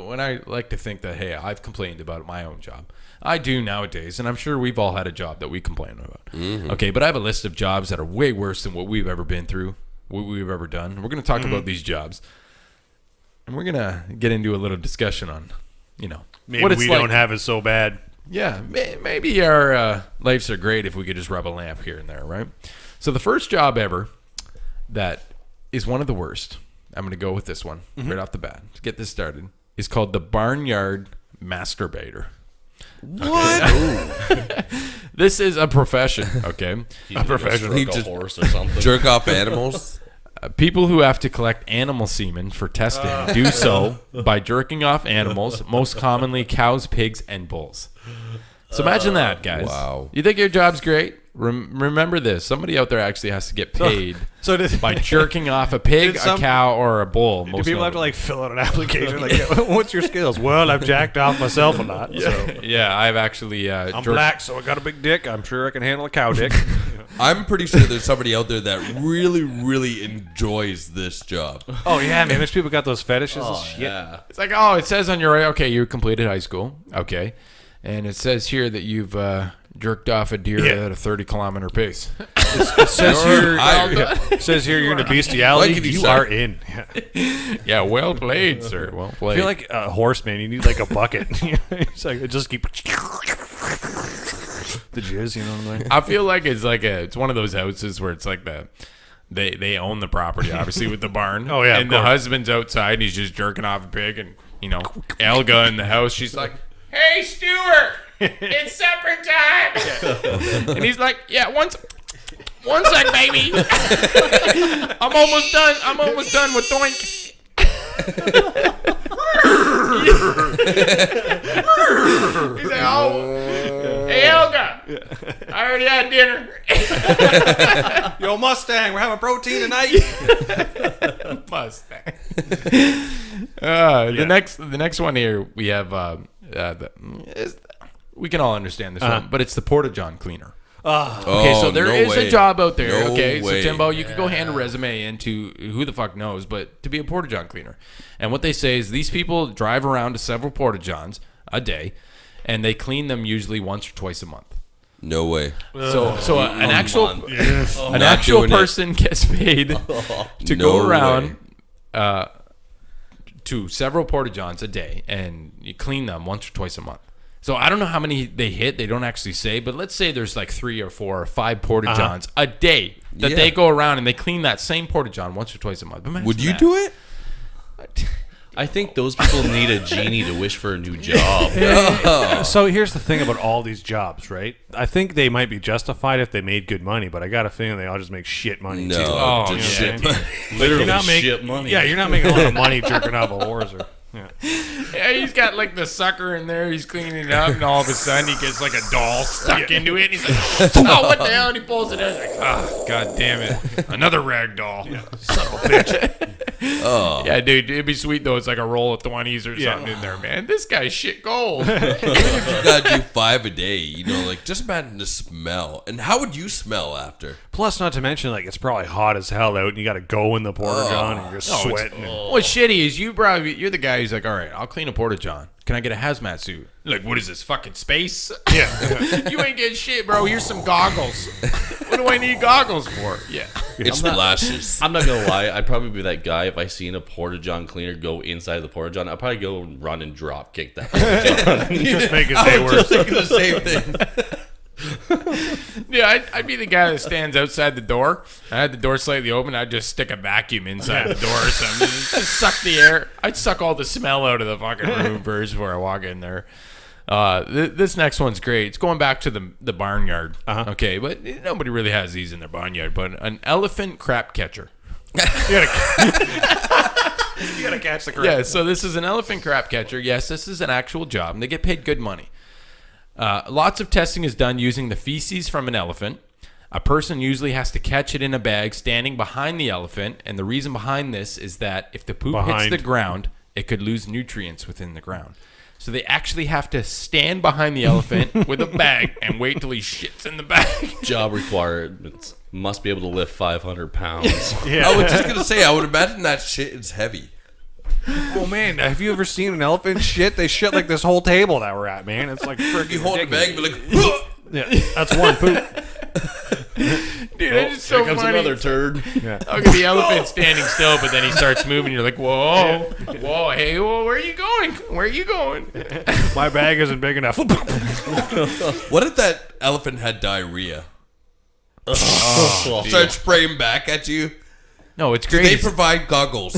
when I like to think that, hey, I've complained about my own job. I do nowadays, and I'm sure we've all had a job that we complain about. Mm-hmm. Okay, but I have a list of jobs that are way worse than what we've ever been through, what we've ever done. We're going to talk about these jobs, and we're going to get into a little discussion on, Maybe what it's we like. don't have it so bad. Yeah, maybe our lives are great if we could just rub a lamp here and there, right? So the first job ever that is one of the worst, I'm going to go with this one right off the bat to get this started, is called the barnyard masturbator. What? This is a profession, okay? A professional. He Like a just horse or something. Jerk off animals? People who have to collect animal semen for testing do so by jerking off animals, most commonly cows, pigs, and bulls. So imagine that, guys. Wow. You think your job's great? Remember this. Somebody out there actually has to get paid by jerking off a pig, a cow, or a bull. Do people have to fill out an application? Like, what's your skills? Well, I've jacked off myself a lot. So. Yeah, I've actually. I'm black, so I got a big dick. I'm sure I can handle a cow dick. I'm pretty sure there's somebody out there that really, really enjoys this job. Oh yeah, man. There's people got those fetishes and shit. Yeah. It's like, oh, it says on your okay, you completed high school, okay, and it says here that you've jerked off a deer at a 30-kilometer pace. It says here, hired. it says here you're into bestiality. Like You are in. Yeah, well played, sir. Well I played. feel like a horse, man. You need like a bucket. It's like just keep the jizz. You know what I'm saying? I feel like it's one of those houses where it's like they own the property, obviously, with the barn. Oh, yeah, of and the course. husband's outside and he's just jerking off a pig, and Elga in the house, she's like, "Hey, Stuart, it's supper time," and he's like, "Yeah, one sec, baby, I'm almost done with Doink." He's like, "Oh, hey, Elga, I already had dinner." Yo, Mustang, we're having protein tonight. Mustang. The next one here we have. We can all understand this one, but it's the Porta-John cleaner. Okay, so there is a job out there. No okay, way. so Timbo, you could go hand a resume into who the fuck knows, but to be a Porta-John cleaner. And what they say is these people drive around to several Porta-Johns a day, and they clean them usually once or twice a month. No way. So an actual an Not actual doing it. person gets paid to No go around way. to several Porta-Johns a day, and you clean them once or twice a month. So I don't know how many they hit. They don't actually say, but let's say there's like 3 or 4 or 5 Porta-Johns a day that they go around and they clean that same Porta-John once or twice a month. Imagine Would you that. do it? I think those people need a genie to wish for a new job. So here's the thing about all these jobs, right? I think they might be justified if they made good money, but I got a feeling they all just make shit money No. too. Oh, just yeah. shit. Literally You're not making shit money. Yeah, you're not making a lot of money jerking off a horse. Or, yeah. Yeah, he's got like the sucker in there. He's cleaning it up, and all of a sudden he gets like a doll stuck into it. And he's like, "Oh, what the hell?" And he pulls it out. He's like, "Oh, god damn it, another rag doll." Son of a bitch. Yeah, dude, it'd be sweet though. It's like a roll of 20s or something in there, man. This guy's shit gold. You gotta do 5 a day, like just imagine the smell. And how would you smell after? Plus, not to mention, like, it's probably hot as hell out, and you got to go in the Porta-John, and you're sweating. What's shitty is you're the guy who's like, "All right, I'll clean a Porta-John." can I get a hazmat suit? Like, what is this, fucking space? Yeah. You ain't getting shit, bro. Here's some goggles. What do I need goggles for? Yeah. It splashes. I'm not gonna lie. I'd probably be that guy if I seen a porta-john cleaner go inside the porta-john. I'd probably go and run and drop kick that porta-john. Just make it I stay was worse. just thinking the same thing. Yeah, I'd be the guy that stands outside the door. I had the door slightly open. I'd just stick a vacuum inside the door or something. Just suck the air. I'd suck all the smell out of the fucking room first before I walk in there. This next one's great. It's going back to the barnyard. Okay, but nobody really has these in their barnyard. But an elephant crap catcher. You gotta catch the crap. Yeah, so this is an elephant crap catcher. Yes, this is an actual job, and they get paid good money. Lots of testing is done using the feces from an elephant. A person usually has to catch it in a bag standing behind the elephant, and the reason behind this is that if the poop hits the ground, it could lose nutrients within the ground. So they actually have to stand behind the elephant with a bag and wait till he shits in the bag. Job requirements: must be able to lift 500 pounds. Yeah. I was just gonna say, I would imagine that shit is heavy. Oh man, have you ever seen an elephant shit? They shit like this whole table that we're at, man. It's like freaking You hold the ridiculous. bag, and be like, Yeah, that's one poop. Dude, it's just so Here comes funny. another turd. Yeah. Look at the elephant standing still, but then he starts moving. You're like, whoa, whoa, hey, whoa, where are you going? Where are you going? My bag isn't big enough. what if that elephant had diarrhea? Oh, Start spraying back at you. No, it's Do great. they provide goggles?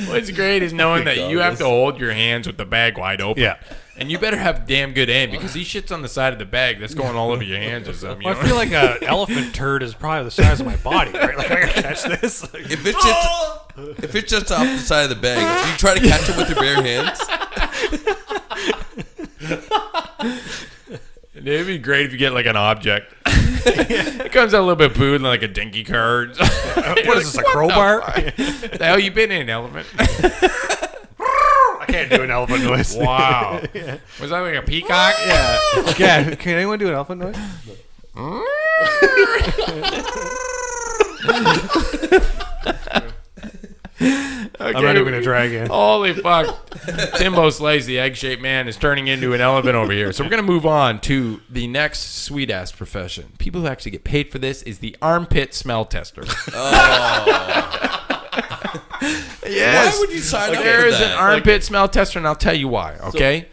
What's great is knowing that you have to hold your hands with the bag wide open. Yeah. And you better have damn good aim because he shits on the side of the bag that's going all over your hands or something. I feel like an elephant turd is probably the size of my body, right? Like I gotta catch this. If it's just off the side of the bag, do you try to catch it with your bare hands? It'd be great if you get like an object. It comes out a little bit booed and like a dinky card. What is this, a crowbar? The hell you been in, elephant? I can't do an elephant noise. Wow. Was that like a peacock? Yeah. Yeah. Can anyone do an elephant noise? Okay. I'm not even gonna try again. Holy fuck. Timbo Slice, the egg-shaped man, is turning into an elephant over here. So we're going to move on to the next sweet-ass profession. People who actually get paid for this is the armpit smell tester. Yes. Why would you sign up There for is that? an armpit smell tester, and I'll tell you why, okay?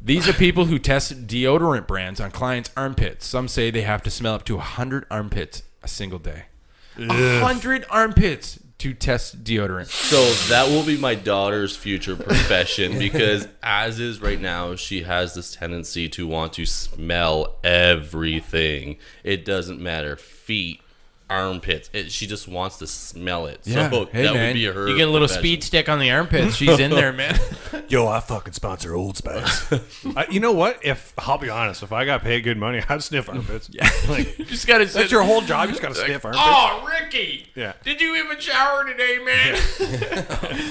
These are people who test deodorant brands on clients' armpits. Some say they have to smell up to 100 armpits a single day. 100 armpits to test deodorant. So that will be my daughter's future profession because as is right now, she has this tendency to want to smell everything. It doesn't matter. Feet, armpits. She just wants to smell it. Yeah. So Hey, that man, would be her you get a little profession. speed stick on the armpits. She's in there, man. Yo, I fucking sponsor Old Spice. You know what? I'll be honest, if I got paid good money, I'd sniff armpits. Yeah, like You just got to that's your whole job. You just got to sniff armpits. Oh, Ricky. Yeah. Did you even shower today, man?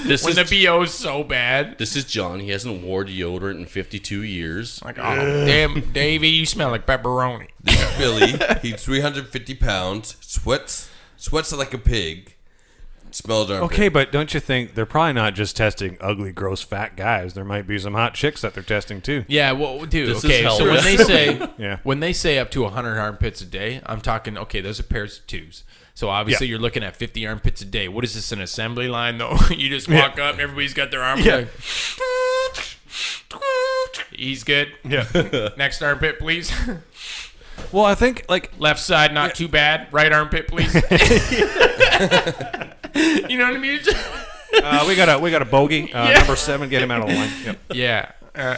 This When is the BO's so bad. this is John. He hasn't worn deodorant in 52 years. Like, oh, damn, Davey, you smell like pepperoni. This is Billy. He's 350 pounds. Sweats like a pig. Smells armpit. Okay, but don't you think they're probably not just testing ugly, gross, fat guys? There might be some hot chicks that they're testing too. Yeah, well, dude, This is okay, hell. so when they say Yeah. when they say up to 100 armpits a day, I'm talking, okay, those are pairs of twos. So obviously Yeah. you're looking at 50 armpits a day. What is this, an assembly line, though? You just walk up and everybody's got their armpit. Yeah. He's good. Yeah. Next armpit, please. Well, I think like Left side, not too bad. Right armpit, please. You know what I mean? we got a bogey number 7. Get him out of the line. Yep. Yeah.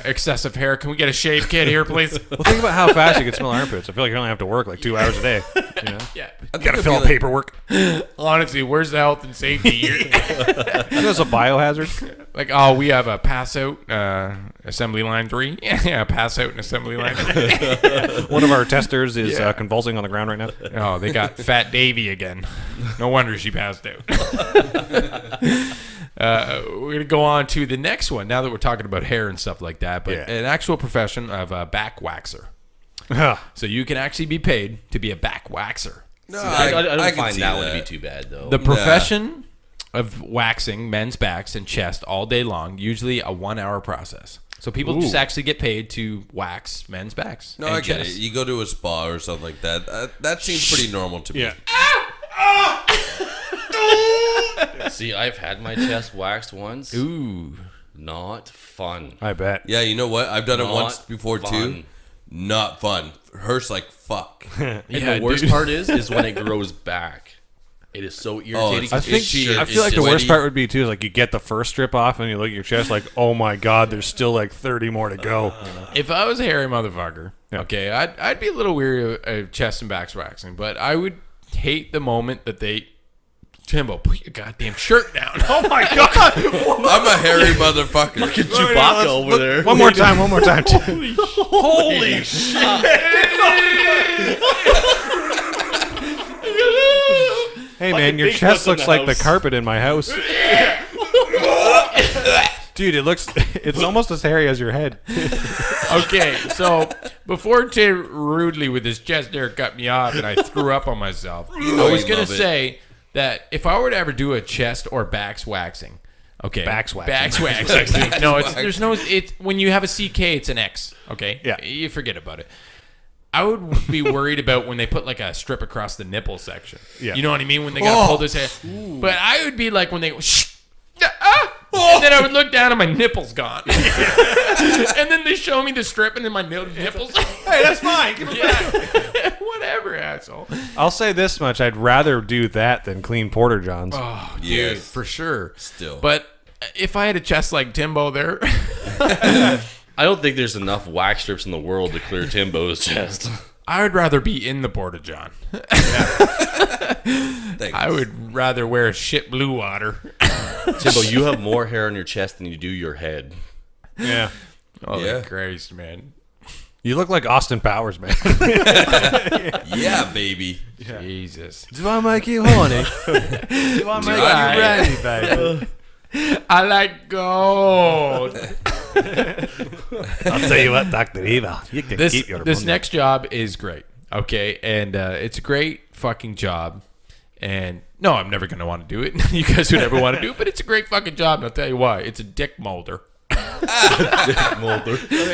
Excessive hair. Can we get a shave kit here, please? Well, think about how fast you can smell armpits. I feel like you only have to work like 2 hours a day. You know? Yeah. Got to fill out paperwork. Honestly, where's the health and safety here? There's a biohazard. Like, oh, we have a pass out, assembly line 3. Yeah, pass out and assembly line 3. One of our testers is convulsing on the ground right now. Oh, they got Fat Davy again. No wonder she passed out. We're going to go on to the next one now that we're talking about hair and stuff like that, but an actual profession of a back waxer. So you can actually be paid to be a back waxer. No, I don't can find see that one to be too bad though. The profession of waxing men's backs and chest all day long, usually a 1 hour process. So people just actually get paid to wax men's backs. No, and I get chests. it. You go to a spa or something like that. That seems pretty normal to me. Yeah. See, I've had my chest waxed once. Ooh. Not fun. I bet. Yeah, you know what? I've done it Not once before too. fun. Not fun. Hurts like fuck. And Yeah, the worst dude. part is when it grows back. It is so irritating. it's- I think itchy, I it's feel like the sweaty. worst part would be too is like you get the first strip off and you look at your chest like, oh my god, there's still like 30 more to go. If I was a hairy motherfucker, Yeah. okay, I'd be a little weary of chest and backs waxing, but I would hate the moment that Timbo, put your goddamn shirt down. Oh my god! I'm a hairy motherfucker. Chewbacca over there. One more time. Holy shit. Hey man, your Bigfoot's chest in looks the like the house. carpet in my house. Dude, it's almost as hairy as your head. Okay, so before Tim rudely with his chest hair cut me off and I threw up on myself, know I was you gonna love it. say that if I were to ever do a chest or backs waxing, okay, Backs waxing. backs waxing. No, it's when you have a CK, it's an X. Okay, Yeah. you forget about it. I would be worried about when they put like a strip across the nipple section. Yeah. You know what I mean? When they gotta pull this hair. But I would be like when they and then I would look down and my nipple's gone. And then they show me the strip and then my nipples. Hey, that's fine. Yeah. Whatever, asshole. I'll say this much: I'd rather do that than clean porta johns. Oh, dude, Yes. for sure. Still. But if I had a chest like Timbo there, I don't think there's enough wax strips in the world to clear Timbo's chest. I would rather be in the porta john. Thanks. I would rather wear shit blue water. Timbo, you have more hair on your chest than you do your head. Yeah, Oh, Yeah. Christ, man. you look like Austin Powers, man. Yeah, baby. Jesus. Do I make you horny? Do I make I? you ready, baby? I like gold. I'll tell you what, Dr. Eva, you can This keep your this money. next job is great. Okay, and it's a great fucking job. And no, I'm never gonna want to do it. You guys would never want to do it, but it's a great fucking job. And I'll tell you why. It's a dick molder. They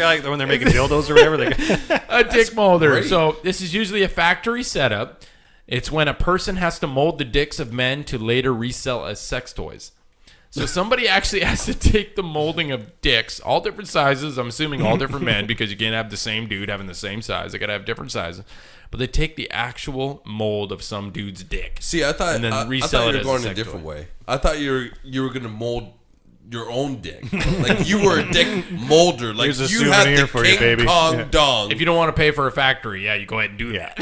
like when they're making dildos or whatever. A dick molder. great. So this is usually a factory setup. It's when a person has to mold the dicks of men to later resell as sex toys. So somebody actually has to take the molding of dicks, all different sizes. I'm assuming all different men because you can't have the same dude having the same size. They gotta have different sizes. But they take the actual mold of some dude's dick. See, I thought And then I resell thought it you were as a going a sex different toy. way. I thought you were gonna mold your own dick. Like you were a dick molder. Like Here's a you had souvenir the for you, King baby. Kong Yeah. dong. If you don't want to pay for a factory, yeah, you go ahead and do that.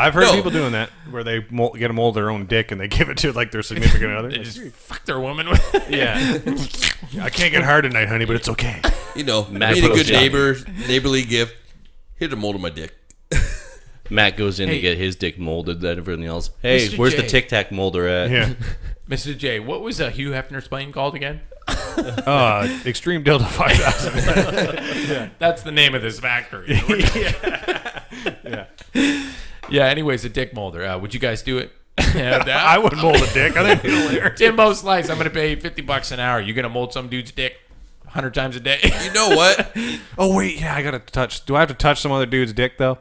I've heard No. people doing that where they get to mold their own dick and they give it to like their significant other. They just fuck their woman with it. Yeah, I can't get hard tonight, honey, but it's okay. You know, Mac being a goes good down. neighborly gift. Here to mold of my dick. Matt goes in Hey. to get his dick molded, then everything else. Hey, Mr. where's the J. Tic Tac molder at? Yeah. Mr. J, what was Hugh Hefner's plane called again? Extreme Dildo 5000. That's the name of this factory. Yeah, anyways, a dick molder. Would you guys do it? I would mold a dick. I think it'll hilarious. Timbo Slice, I'm going to pay you $50 an hour. You're going to mold some dude's dick 100 times a day. You know what? Oh wait, yeah, I gotta touch. Do I have to touch some other dude's dick though?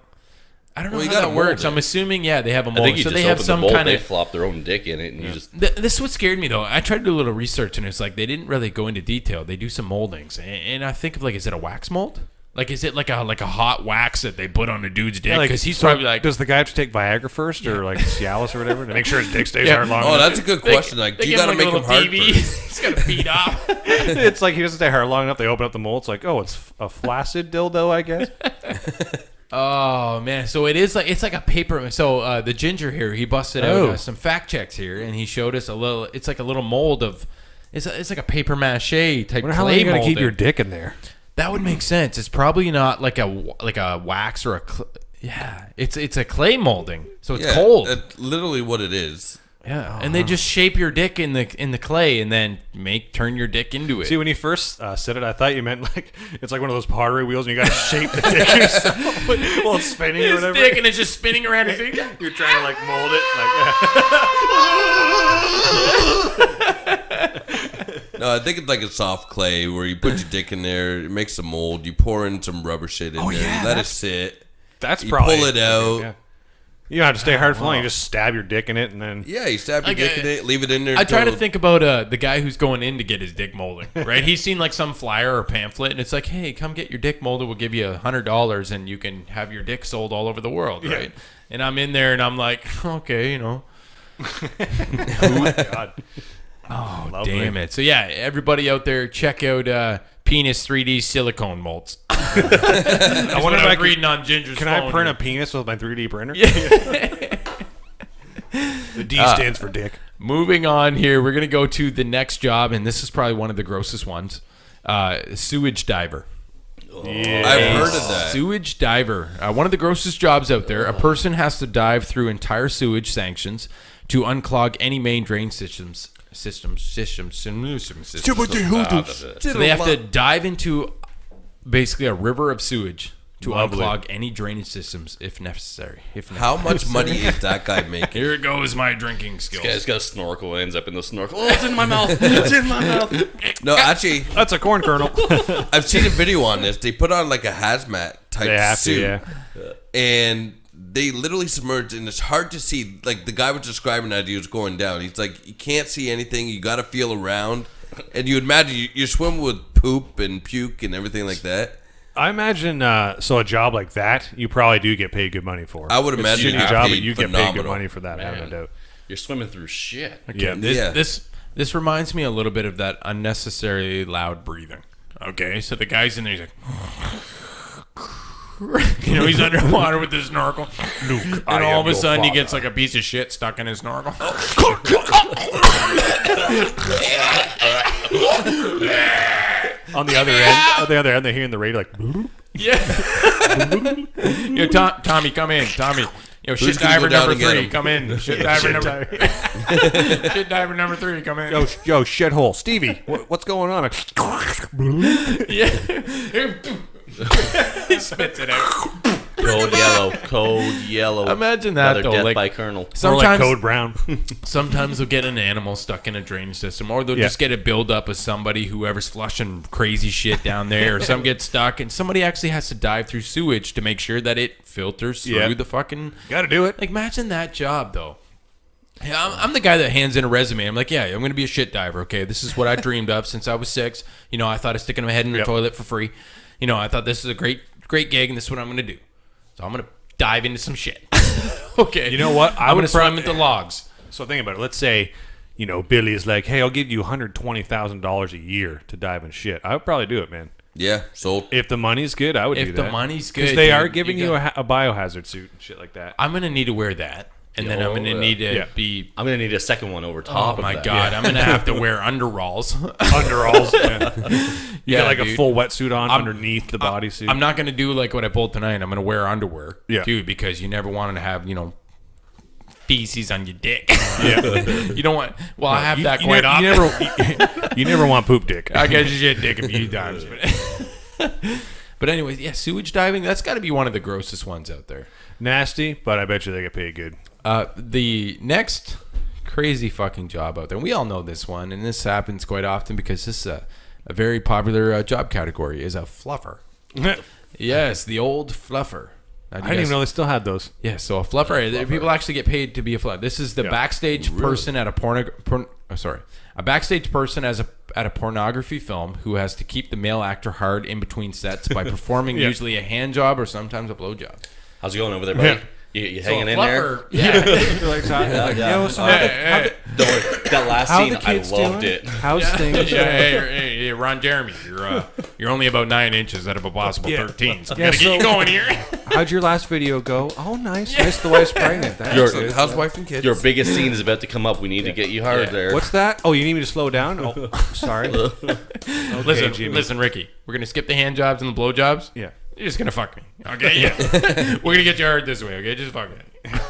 I don't know Well, you how gotta that works. mold it. I'm assuming, yeah, they have a I mold. think you So just they have open some the mold, kind they of... flop their own dick in it, and you just... This is what scared me, though. I tried to do a little research, and it's like they didn't really go into detail. They do some moldings. And I think of, like, is it a wax mold? Like, is it like a hot wax that they put on a dude's dick? Because he's probably like... does the guy have to take Viagra first or like Cialis or whatever to make sure his dick stays Yeah. hard long? Oh, enough? that's a good question. Like, They you give got to him, make like, a him hard little TV. first. He's got to beat off. It's like he doesn't stay hard long enough. They open up the mold. It's like, oh, it's a flaccid dildo, I guess. Oh man, so it's like a paper. So the ginger here, he busted out some fact checks here, and he showed us a little. It's like a little mold of. It's like a paper mache type Wonder how long clay you gotta molding. keep your dick in there. That would make sense. It's probably not like a wax or a. Yeah, it's a clay molding, so it's Yeah, cold. That's literally what it is. Yeah, and they just shape your dick in the clay and then turn your dick into it. See, when you first said it, I thought you meant like it's like one of those pottery wheels, and you got to shape the dick yourself while it's spinning or his whatever. dick and it's just spinning around his dick. You're trying to like mold it. No, I think it's like a soft clay where you put your dick in there, it makes a mold, you pour in some rubber shit in there, you let it sit. That's You probably pull it out. Yeah. You don't have to stay hard for long. You just stab your dick in it, and then Yeah, you stab your dick in it, leave it in there. I try to until- think about the guy who's going in to get his dick molded, right? He's seen like some flyer or pamphlet, and it's like, hey, come get your dick molded. We'll give you $100, and you can have your dick sold all over the world, right? And I'm in there, and I'm like, okay, you know. oh my god, Oh, lovely. damn it. So, yeah, everybody out there, check out Penis 3D silicone molds. I wonder if I was could- reading on Ginger's Can phone I print here. a penis with my 3D printer? Yeah. The D stands for dick. Moving on here, we're going to go to the next job, and this is probably one of the grossest ones. Sewage diver. Yeah. I've heard of that. Sewage diver. One of the grossest jobs out there. A person has to dive through entire sewage sanctions to unclog any main drain systems. So they have to dive into basically a river of sewage to Lovely. unclog any drainage systems if necessary. How much money is that guy making? Here goes my drinking skills. Guy's got a snorkel, ends up in the snorkel. Oh, it's in my mouth. It's in my mouth. No, actually, That's a corn kernel. I've seen a video on this. They put on like a hazmat type They have to, suit, yeah. and they literally submerge, and it's hard to see. Like the guy was describing as he was going down. He's like, you can't see anything. You got to feel around, and you imagine you swim with poop and puke and everything like that. I imagine, so a job like that, you probably do get paid good money for. I would It's a imagine you shitty get job, paid but you get paid good phenomenal. money for that, I have no doubt. You're swimming through shit. Yeah. This reminds me a little bit of that unnecessarily loud breathing. Okay, so the guy's in there, he's like, you know, he's underwater with his snorkel, and all of a sudden he gets like a piece of shit stuck in his snorkel. On the other end, they're hearing the radio like, Yeah. Yo, Tommy, come in. Tommy. Yo, shit gonna diver go down number and get 3, him? come in. Shit diver number Shit diver number 3, come in. yo, shithole, Stevie, what's going on? Yeah. He spits it out. Cold yellow. Imagine that, Another though, death like- by Colonel. Or like Sometimes, Code Brown. sometimes they'll get an animal stuck in a drainage system, or they'll Yeah. just get a buildup of somebody, whoever's flushing crazy shit down there, or some get stuck, and somebody actually has to dive through sewage to make sure that it filters through Yeah. the fucking... Got to do it. Like, imagine that job, though. Yeah, I'm the guy that hands in a resume. I'm like, yeah, I'm going to be a shit diver, okay? This is what I dreamed of since I was 6. You know, I thought of sticking my head in the Yep. toilet for free. You know, I thought this is a great gig, and this is what I'm going to do. So I'm going to dive into some shit. Okay. You know what? I'm going to swim with the logs. So think about it. Let's say, you know, Billy is like, hey, I'll give you $120,000 a year to dive in shit. I would probably do it, man. Yeah, sold. If the money's good, I would do If that. the money's Because good, they dude, are giving you got- a biohazard suit and shit like that. I'm going to need to wear that. And then I'm going to need to Yeah. be... I'm gonna need a second one over top. Oh, my of that. God. I'm going to have to wear underalls. Underalls. Yeah. You Yeah, got like dude. a full wetsuit on underneath the bodysuit. I'm not going to do like what I pulled tonight. I'm going to wear underwear. Yeah. Dude, because you never wanted to have, you know, feces on your dick. Yeah. You don't want... Well, I have that you quite never, often. you never want poop dick. I got your shit dick a few times. But anyways, yeah, sewage diving, that's got to be one of the grossest ones out there. Nasty, but I bet you they get paid good. The next crazy fucking job out there, and we all know this one, and this happens quite often because this is a very popular job category, is a fluffer. Yes, the old fluffer. Now, do I you didn't guys- even know they still had those. Yeah, so a fluffer, people actually get paid to be a fluffer. This is the Yeah. backstage person at a a backstage person at a pornography film who has to keep the male actor hard in between sets by performing Yeah. usually a hand job or sometimes a blow job. How's it going over there, buddy? Yeah. You So hanging a in there? fluffer, yeah. Yo, so Don't worry. That last how scene, the kids I loved doing? it. How's things? Yeah, hey, Ron Jeremy, you're only about 9 inches out of a possible Yeah. 13. So Yeah, gotta get you so- going here. How's your last video go? Oh, nice. Nice the wife's pregnant. That's Your- good. Housewife and kids. Your biggest scene is about to come up. We need to get you hard there. What's that? Oh, you need me to slow down? Oh, sorry. Okay, Listen, Jimmy. listen, Ricky, we're gonna skip the hand jobs and the blow jobs. Yeah. You're just gonna fuck me, okay? Yeah. We're gonna get you hard this way, okay? Just fuck me.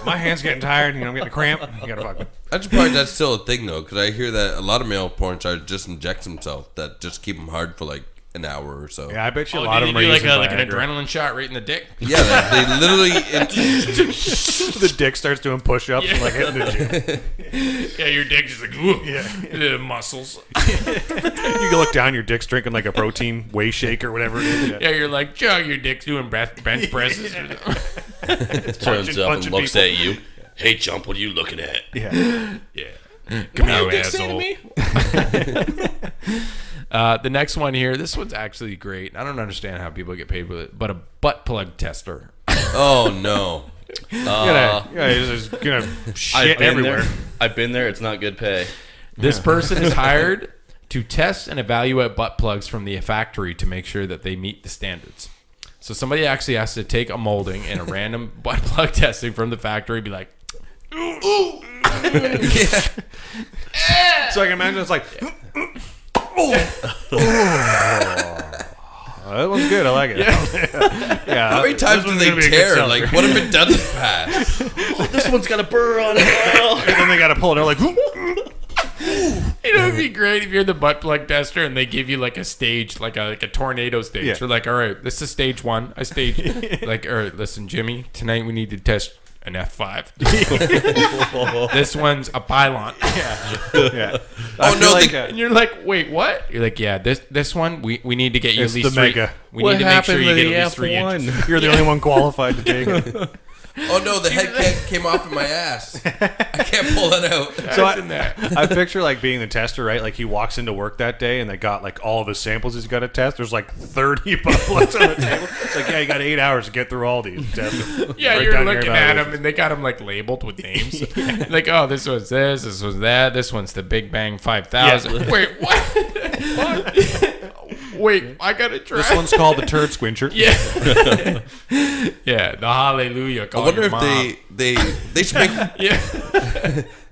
My hand's getting tired. I'm getting a cramp. You gotta fuck me. I'm surprised that's still a thing though, because I hear that a lot of male porn stars just inject themselves that just keep them hard for like an hour or so. Yeah, I bet you a Oh, lot did of you them are do like, using like an Viagra. adrenaline shot right in the dick? Yeah, they literally. The dick starts doing push-ups and like hitting the gym. Yeah, your dick just like, ooh, the muscles. You can look down, your dick's drinking like a protein whey shake or whatever it is. Yeah, you're like, Chug, your dick's doing bench presses. Turns up and looks people. at you. Hey, Jump, what are you looking at? Yeah. Yeah. Come here, you asshole. The next one here, this one's actually great. I don't understand how people get paid with it, but a butt plug tester. Oh no! You're just gonna shit everywhere. I've been there. It's not good pay. This person is hired to test and evaluate butt plugs from the factory to make sure that they meet the standards. So somebody actually has to take a molding and a random butt plug testing from the factory, be like, ooh. So I can imagine it's like, that one's good. I like it. Yeah. How many times do they tear? Like, what have been done in the past? This one's got a burr on it. And then they got to pull it. They're like, You know, it'd be great if you're the butt plug tester and they give you like a stage, like a tornado stage. Yeah. They're like, all right, this is stage one. I stage like, all right, listen, Jimmy, tonight we need to test an F5. This one's a pylon. yeah. Oh no! And you're like, wait, what? You're like, yeah, this one we need to get you It's at least the three. mega. We What need to make sure happened you to get the at least 3 inches. F1? You're the only one qualified to take it. Oh no! The head came off in my ass. I can't pull it out. So Imagine that. I picture like being the tester, right? Like he walks into work that day and they got like all of his samples he's got to test. There's like 30 butt plugs on the table. It's like, yeah, you got 8 hours to get through all these. Test them. Yeah, Write you're down your looking at evaluation. them and they got them like labeled with names. Like, oh, this was this was that. This one's the Big Bang 5000. Yeah. Wait, what? Wait, I gotta try. This one's called the turd squincher. Yeah, yeah. The Hallelujah. I wonder if they should make Yeah.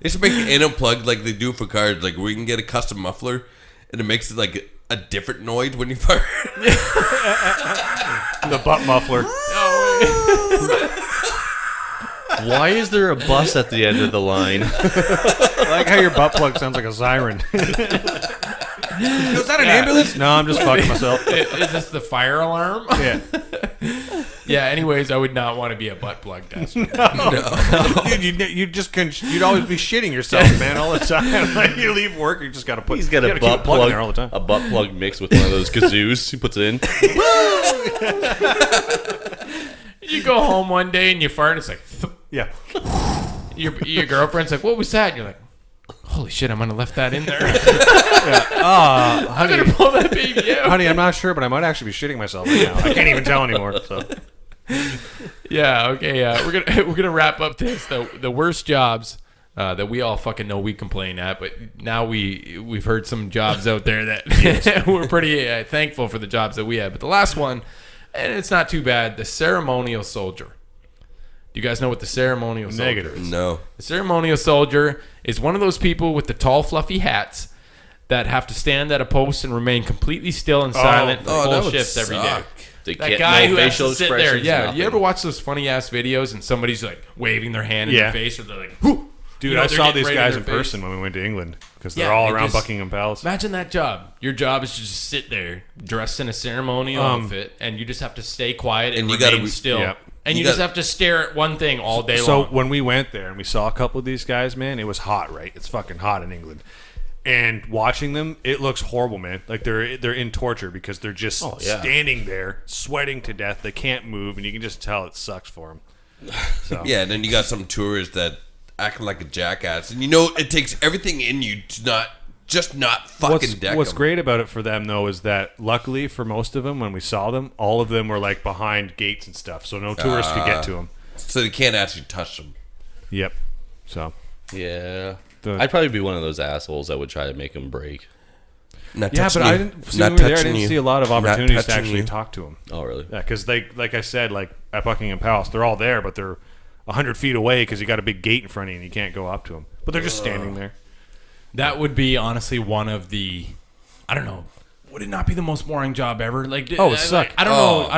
they should make an unplugged like they do for cars, like where you can get a custom muffler and it makes it like a different noise when you fire. The butt muffler. Why is there a bus at the end of the line? I like how your butt plug sounds like a siren. Is that an ambulance? No, I'm just fucking myself. Is this the fire alarm? Yeah. Yeah. Anyways, I would not want to be a butt plug tester. Dude, you'd always be shitting yourself, man, all the time. Like you leave work, you just got to put. He's got you a gotta keep butt it plugged in plug, there all the time. a butt plug mixed with one of those kazoos. He puts it in. You go home one day and you fart. And it's like Yeah. your girlfriend's like, "What was that?" And you're like, "Holy shit! I'm gonna left that in there. I'm Honey, gonna pull that baby out." honey, I'm not sure, but I might actually be shitting myself right now. I can't even tell anymore. So. Yeah. Okay. We're gonna wrap up this the worst jobs that we all fucking know we complain at, but now we've heard some jobs out there that we're pretty thankful for the jobs that we had. But the last one, and it's not too bad, the ceremonial soldier. Do you guys know what the ceremonial soldier is? No. The ceremonial soldier is one of those people with the tall, fluffy hats that have to stand at a post and remain completely still and silent for that full would shifts every day. suck. They That can't guy no who has facial to sit there. expressions, Yeah, nothing. you ever watch those funny ass videos and somebody's like waving their hand in Yeah. their face, or they're like, "Whoo!" Dude, You know, I they're saw getting these right guys in in their face. person when we went to England because they're Yeah, all they around just- Buckingham Palace. Imagine that job. Your job is to just sit there, dressed in a ceremonial outfit, and you just have to stay quiet and you remain gotta still. Yep. And You you just got- have to stare at one thing all day So long. when we went there and we saw a couple of these guys, man, it was hot, right? It's fucking hot in England. And watching them, it looks horrible, man. Like they're in torture because they're just yeah. standing there, sweating to death. They can't move, and you can just tell it sucks for them. So Yeah, and then you got some tourists that acting like a jackass, and you know it takes everything in you to not fucking deck What's them. great about it for them though is that luckily for most of them, when we saw them, all of them were like behind gates and stuff, so no tourists could get to them. So they can't actually touch them. Yep. So Yeah. The- I'd probably be one of those assholes that would try to make him break. Not yeah, touching but you. I didn't see Not when we were there. I touching didn't you. see a lot of Not opportunities to touching actually you. talk to them. Oh, really? Yeah, because they, like I said, like at Buckingham Palace, they're all there, but they're 100 feet away because you got a big gate in front of you and you can't go up to them. But they're just standing there. That would be honestly one of the, I don't know, would it not be the most boring job ever? Like, Oh, it sucked. I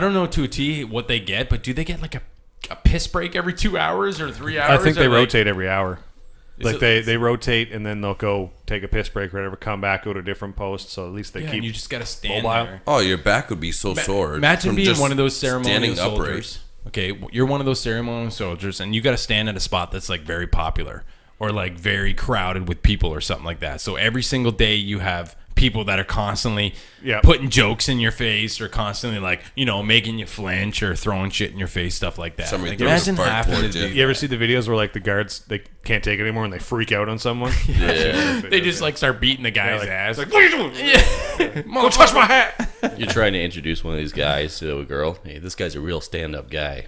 don't know to a T what they get, but do they get like a a piss break every 2 hours or 3 hours? I think they Or, like, rotate every hour. Like it- they rotate and then they'll go take a piss break or whatever, come back, go to a different post. So at least they Yeah, keep. and you just got to stand mobile. there. Oh, your back would be so sore. Imagine from being just one of those ceremonial standing upright. soldiers. Okay, you're one of those ceremonial soldiers, and you got to stand at a spot that's like very popular or like very crowded with people or something like that. So every single day you have people that are constantly putting jokes in your face or constantly like, you know, making you flinch or throwing shit in your face, stuff like that. Somebody Like, throws a imagine fart having to towards do you. You ever see the videos where like the guards they can't take it anymore and they freak out on someone? Yeah. They just like start beating the guy's like- ass. Like, what are you doing? Yeah. Don't touch my hat. You're trying to introduce one of these guys to a girl. Hey, this guy's a real stand-up guy.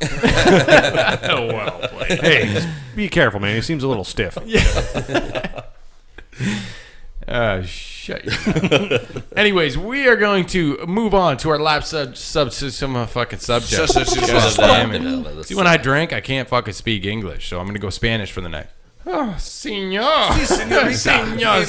Oh, well played. Hey, just be careful, man. He seems a little stiff. Shut your mouth. Anyways, we are going to move on to our lap subsystem fucking subject. God damn it. See, when I drink, I can't fucking speak English, so I'm going to go Spanish for the night. Oh, senor. Senor.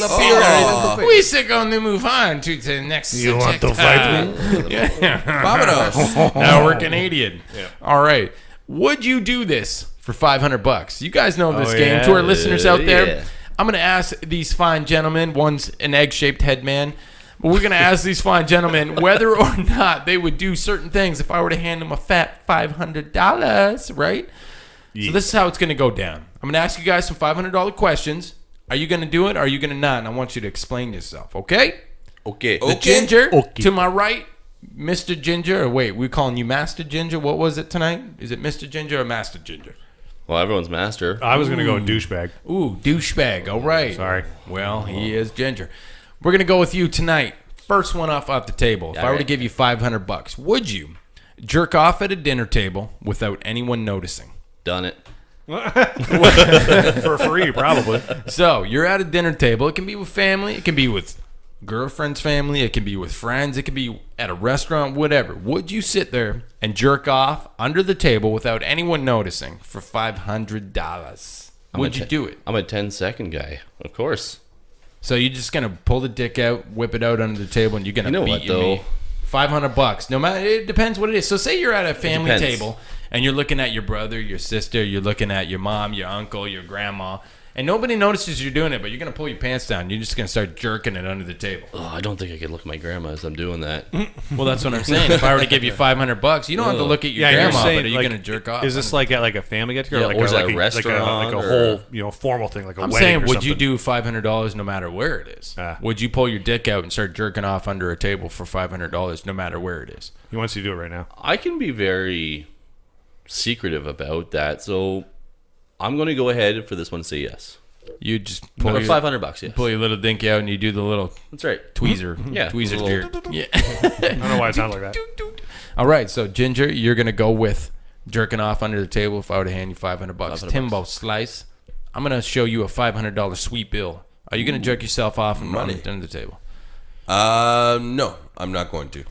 Oh. We're going to move on to the next You want to subject. fight me? Yeah. Vámonos. Now we're Canadian. All right. Would you do this for $500? You guys know this Oh, game. yeah. To our listeners out there, Yeah. I'm going to ask these fine gentlemen. One's an egg-shaped head man. But we're going to ask these fine gentlemen whether or not they would do certain things if I were to hand them a fat $500, right? So this is how it's going to go down. I'm going to ask you guys some $500 questions. Are you going to do it or are you going to not? And I want you to explain yourself, okay? Okay. The Ginger to my right, Mr. Ginger. Or wait, we're calling you Master Ginger. What was it tonight? Is it Mr. Ginger or Master Ginger? Well, everyone's master. I was gonna go douchebag. Ooh, douchebag. All right. Sorry. Well, he is Ginger. We're going to go with you tonight. First one off the table. If I were to right. give you $500, would you jerk off at a dinner table without anyone noticing? Done it. For free, probably. So you're at a dinner table. It can be with family. It can be with girlfriend's family. It can be with friends. It can be at a restaurant, whatever. Would you sit there and jerk off under the table without anyone noticing for $500? Would you do it? I'm a 10-second guy. Of course. So you're just gonna pull the dick out, whip it out under the table, and you're gonna You know beat what, your though? meat. $500. No matter, it depends what it is. So say you're at a family depends. table and you're looking at your brother, your sister, you're looking at your mom, your uncle, your grandma, and nobody notices you're doing it, but you're gonna pull your pants down. You're just gonna start jerking it under the table. Oh, I don't think I could look at my grandma as I'm doing that. Well, that's what I'm saying. If I were to give you $500, you don't have to look at your You're grandma, saying, but are you like, gonna jerk off? Is this like at like a family get together, Yeah, like or is like it a restaurant, like a or- whole formal thing, like a I'm wedding? saying, or would you something? do $500 no matter where it is? Would you pull your dick out and start jerking off under a table for $500 no matter where it is? He wants you to do it right now. I can be very secretive about that, so I'm going to go ahead for this one and say yes. You just For pull your, $500, yes. pull your little dinky out and you do the little That's right. tweezer. Yeah, Tweezer little- jerk. Yeah. I don't know why it sounds like that. All right, so Ginger, you're gonna go with jerking off under the table. If I were to hand you $500, $500. Timbo Slice, I'm gonna show you a $500 sweet bill. Are you gonna jerk yourself off and run it under the table? No, I'm not going to.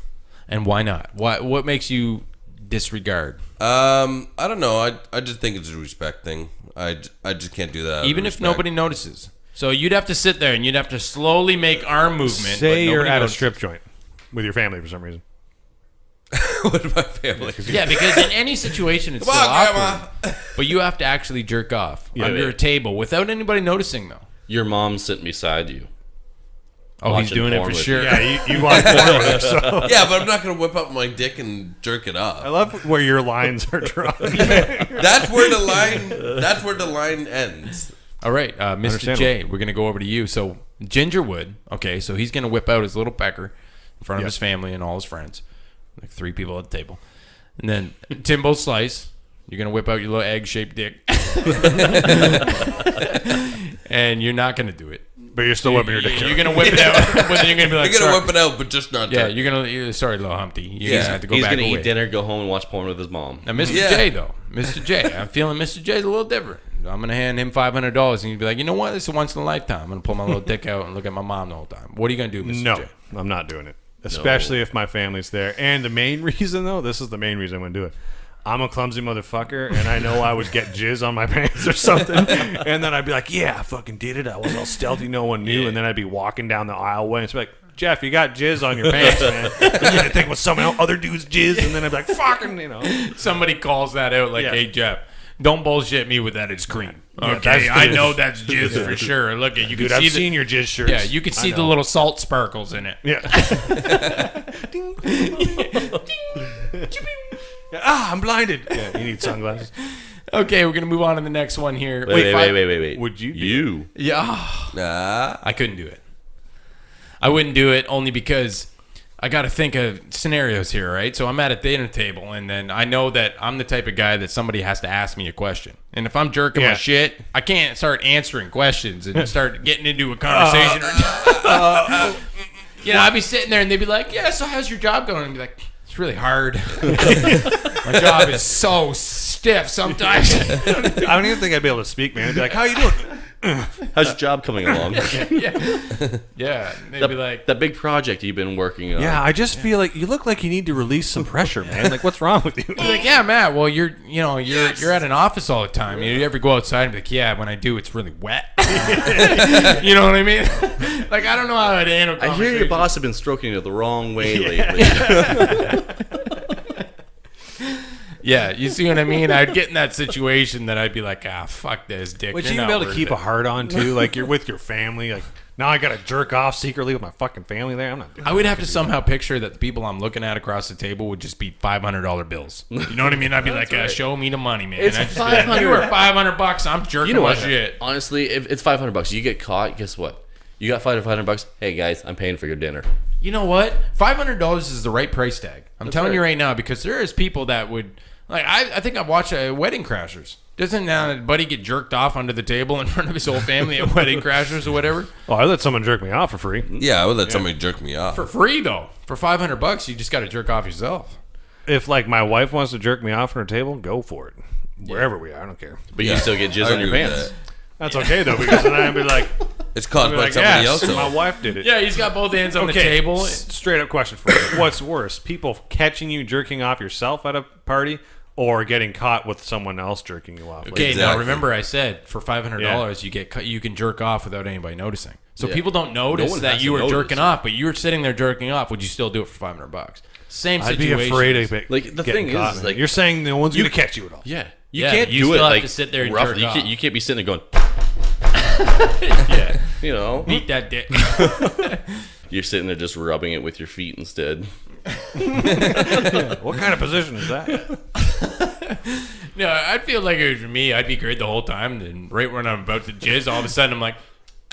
And why not? What makes you disregard? I don't know. I just think it's a respect thing. I just can't do that. out of Even if respect. nobody notices. So you'd have to sit there and you'd have to slowly make arm movement. Say but you're nobody at a notices. strip joint with your family for some reason. with my family. Yeah, because in any situation it's Come still on, awkward. Grandma. But you have to actually jerk off under yeah. a table without anybody noticing, though. Your mom's sitting beside you. Oh, he's Watching doing it porn for with sure. you. Yeah, you watch porn with her, so Yeah, but I'm not gonna whip up my dick and jerk it I off. love where your lines are drawn. That's where the line. That's where the line ends. All right, Mr. Understandable. J, we're going to go over to you. So Ginger would, okay, so he's going to whip out his little pecker in front of Yep. his family and all his friends, like 3 people at the table. And then Timbo Slice, you're going to whip out your little egg-shaped dick. And you're not going to do it. But you're still whipping your dick. You're going to whip it out, but then you're going to be like, You're gonna sorry. whip it out, but just not. Yeah, jerk. you're going to, sorry, little Humpty. You're Yeah. going to have to go He's back going to away. eat dinner, go home, and watch porn with his mom. Now, Mr. Yeah. J, though. Mr. J, I'm feeling Mr. J's a little different. I'm going to hand him $500, and he'd be like, you know what? This is once in a lifetime. I'm going to pull my little dick out and look at my mom the whole time. What are you going to do, Mr. No, J? I'm not doing it. Especially if my family's there. And the main reason, though, this is the main reason I'm going to do it. I'm a clumsy motherfucker, and I know I would get jizz on my pants or something. And then I'd be like, yeah, I fucking did it. I was all stealthy. No one knew. And then I'd be walking down the aisleway, and it's like, Jeff, you got jizz on your pants, man. And then I think with some other dude's jizz, and then I'd be like, fucking, Somebody calls that out like, Yeah. hey, Jeff, don't bullshit me with that. It's cream. Yeah, Okay, that's I jizz. know that's jizz for sure. Look at you. Dude, can see I've seen your jizz shirts. Yeah, you can see I the know. little salt sparkles in it. Yeah. I'm blinded. Yeah, you need sunglasses. Okay, we're gonna move on to the next one here. Wait. Would you? You. Yeah, I couldn't do it. I wouldn't do it only because I got to think of scenarios here, right? So I'm at a dinner table, and then I know that I'm the type of guy that somebody has to ask me a question. And if I'm jerking my shit, I can't start answering questions and start getting into a conversation. I'd be sitting there, and they'd be like, yeah, so how's your job going? And I'd be like, it's really hard. My job is so stiff sometimes. I don't even think I'd be able to speak, man. I'd be like, how you doing? How's your job coming along? Yeah. They'd be like, that big project you've been working on. Yeah, I just feel like you look like you need to release some pressure, man. Like, what's wrong with you? like, yeah, Matt. Well, you're at an office all the time. You ever go outside and be like, yeah, when I do, it's really wet. You know what I mean? Like, I don't know how I'd handle. I hear your boss has been stroking you the wrong way lately. Yeah, you see what I mean? I'd get in that situation that I'd be like, fuck this, dick. Would You're you even not be able to worth keep it. a heart on, too? Like, you're with your family. Like, now I got to jerk off secretly with my fucking family there? I'm not doing I would have to somehow picture that the people I'm looking at across the table would just be $500 bills. You know what I mean? I'd be like, show me the money, man. It's I'd just be like, $500. you are $500. I'm jerking You know my what? shit. Honestly, if it's $500, you get caught. Guess what? You got $500. Hey guys, I'm paying for your dinner. You know what? $500 is the right price tag. I'm telling right. you right now, because there is people that would like. I think I've watched Wedding Crashers. Doesn't buddy get jerked off under the table in front of his whole family at Wedding Crashers or whatever Oh, I let someone jerk me off for free. Yeah, I would let somebody jerk me off. for free though? For $500, you just got to jerk off yourself. If, like, my wife wants to jerk me off on her table, go for it. Wherever we are, I don't care. But you still get jizz I on your agree with pants. that. That's okay, though, because then I'd be like, It's caused by like, somebody yes, else. though. my wife did it. Yeah, he's got both hands on the table. Straight up question for you. What's worse, people catching you jerking off yourself at a party or getting caught with someone else jerking you off? Okay, now Exactly. remember I said for $500 Yeah. you can jerk off without anybody noticing. So Yeah. people don't notice one that has you to were notice. jerking off, but you were sitting there jerking off. Would you still do it for $500? Same I'd be situation. afraid of it. Like, the getting thing caught, is, man. like, you're saying no one's going to catch you at all. Yeah. You Yeah, can't you do it still have like to sit there and rough. jerk You off. can't be sitting there going, Yeah, you know, beat that dick. you're sitting there just rubbing it with your feet instead. What kind of position is that? No, I'd feel like it was me. I'd be great the whole time. Then right when I'm about to jizz, all of a sudden I'm like,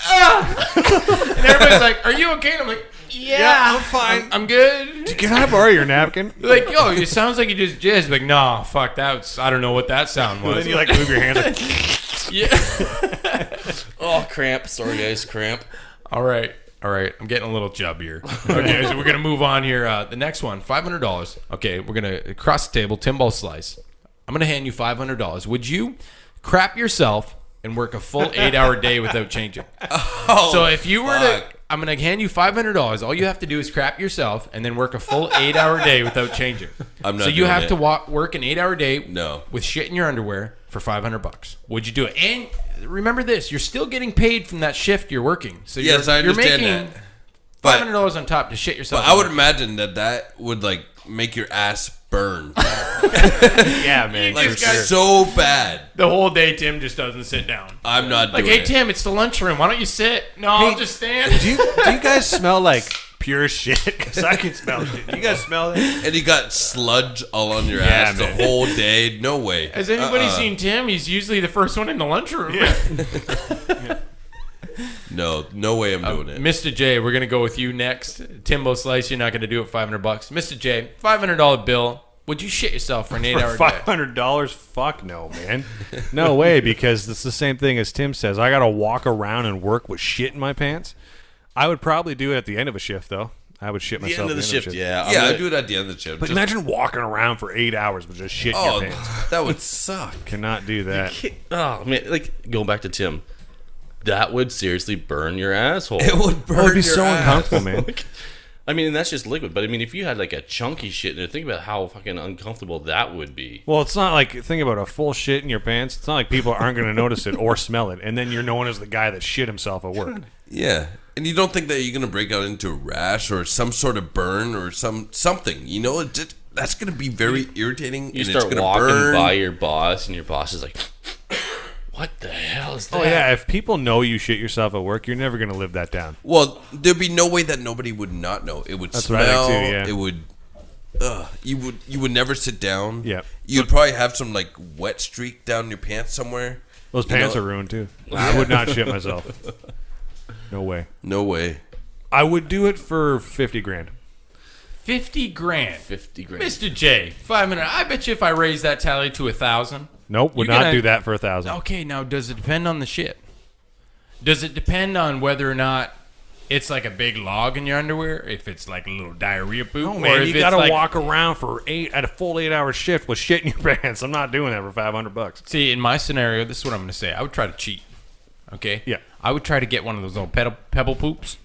and everybody's like, "Are you okay?" And I'm like, "Yeah, I'm fine. I'm good." Can I borrow your napkin? Like, yo, it sounds like you just jizzed. Like, nah, fuck that. I don't know what that sound was. Then you, like, move your hands like, Yeah. Oh, cramp. Sorry, guys, cramp. All right. I'm getting a little chubbier. Okay, so we're gonna move on here. The next one, $500. Okay, we're gonna cross the table. Timbal slice. I'm gonna hand you $500. Would you crap yourself and work a full 8-hour day without changing? So if you were to, I'm gonna hand you $500. All you have to do is crap yourself and then work a full 8-hour day without changing. I'm not So you doing have it. to work an 8-hour day. No. With shit in your underwear for $500. Would you do it? And remember this: you're still getting paid from that shift you're working. So Yes, you're, I understand you're making that. But- $500 on top to shit yourself. But I would imagine that would like make your ass burn yeah, man. Like, for guys- sure. so bad. the whole day Tim just doesn't sit down. I'm not Like, doing hey it. Tim, it's the lunchroom. Why don't you sit? No, I'll just stand. Do you guys smell like pure shit? Because I can smell shit. Do you guys smell that? And you got sludge all on your Yeah, ass man. the whole day. No way. Has anybody seen Tim? He's usually the first one in the lunchroom. No way I'm doing it. Mr. J, we're gonna go with you next. Timbo Slice, you're not gonna do it. $500. Mr. J, $500 bill. Would you shit yourself for an 8-hour For day? $500? Fuck no, man. No way, because it's the same thing as Tim says. I got to walk around and work with shit in my pants. I would probably do it at the end of a shift, though. I would shit The myself end of the shift, yeah. Yeah, I do it at the end of the shift. But Just- imagine walking around for 8 hours with just shit in your pants. that would suck. Cannot do that. Oh man, like going back to Tim, that would seriously burn your asshole. It would burn It would be your so ass. uncomfortable, man. I mean, and that's just liquid. But I mean, if you had like a chunky shit in there, think about how fucking uncomfortable that would be. Well, it's not like, think about a full shit in your pants. It's not like people aren't going to notice it or smell it. And then you're known as the guy that shit himself at work. Yeah. And you don't think that you're going to break out into a rash or some sort of burn or something. You know, that's going to be very irritating. You and start it's gonna walking burn. by your boss, and your boss is like, what the hell is that? Oh, yeah. If people know you shit yourself at work, you're never going to live that down. Well, there'd be no way that nobody would not know. It would That's smell. what I think too, yeah. It would. You would never sit down. Yeah. You'd probably have some like wet streak down your pants somewhere. Those pants are ruined, too. I would not shit myself. No way. No way. I would do it for 50 grand. 50 grand. 50 grand. Mr. J, 500. I bet you if I raise that tally to 1,000. Nope, would You're not gonna- do that for 1,000. Okay, now does it depend on the shit? Does it depend on whether or not it's like a big log in your underwear? If it's like a little diarrhea poop? No, or man, if you it's got to like- walk around for at a full 8-hour shift with shit in your pants. I'm not doing that for $500. See, in my scenario, this is what I'm going to say. I would try to cheat. Okay? Yeah. I would try to get one of those little pebble poops.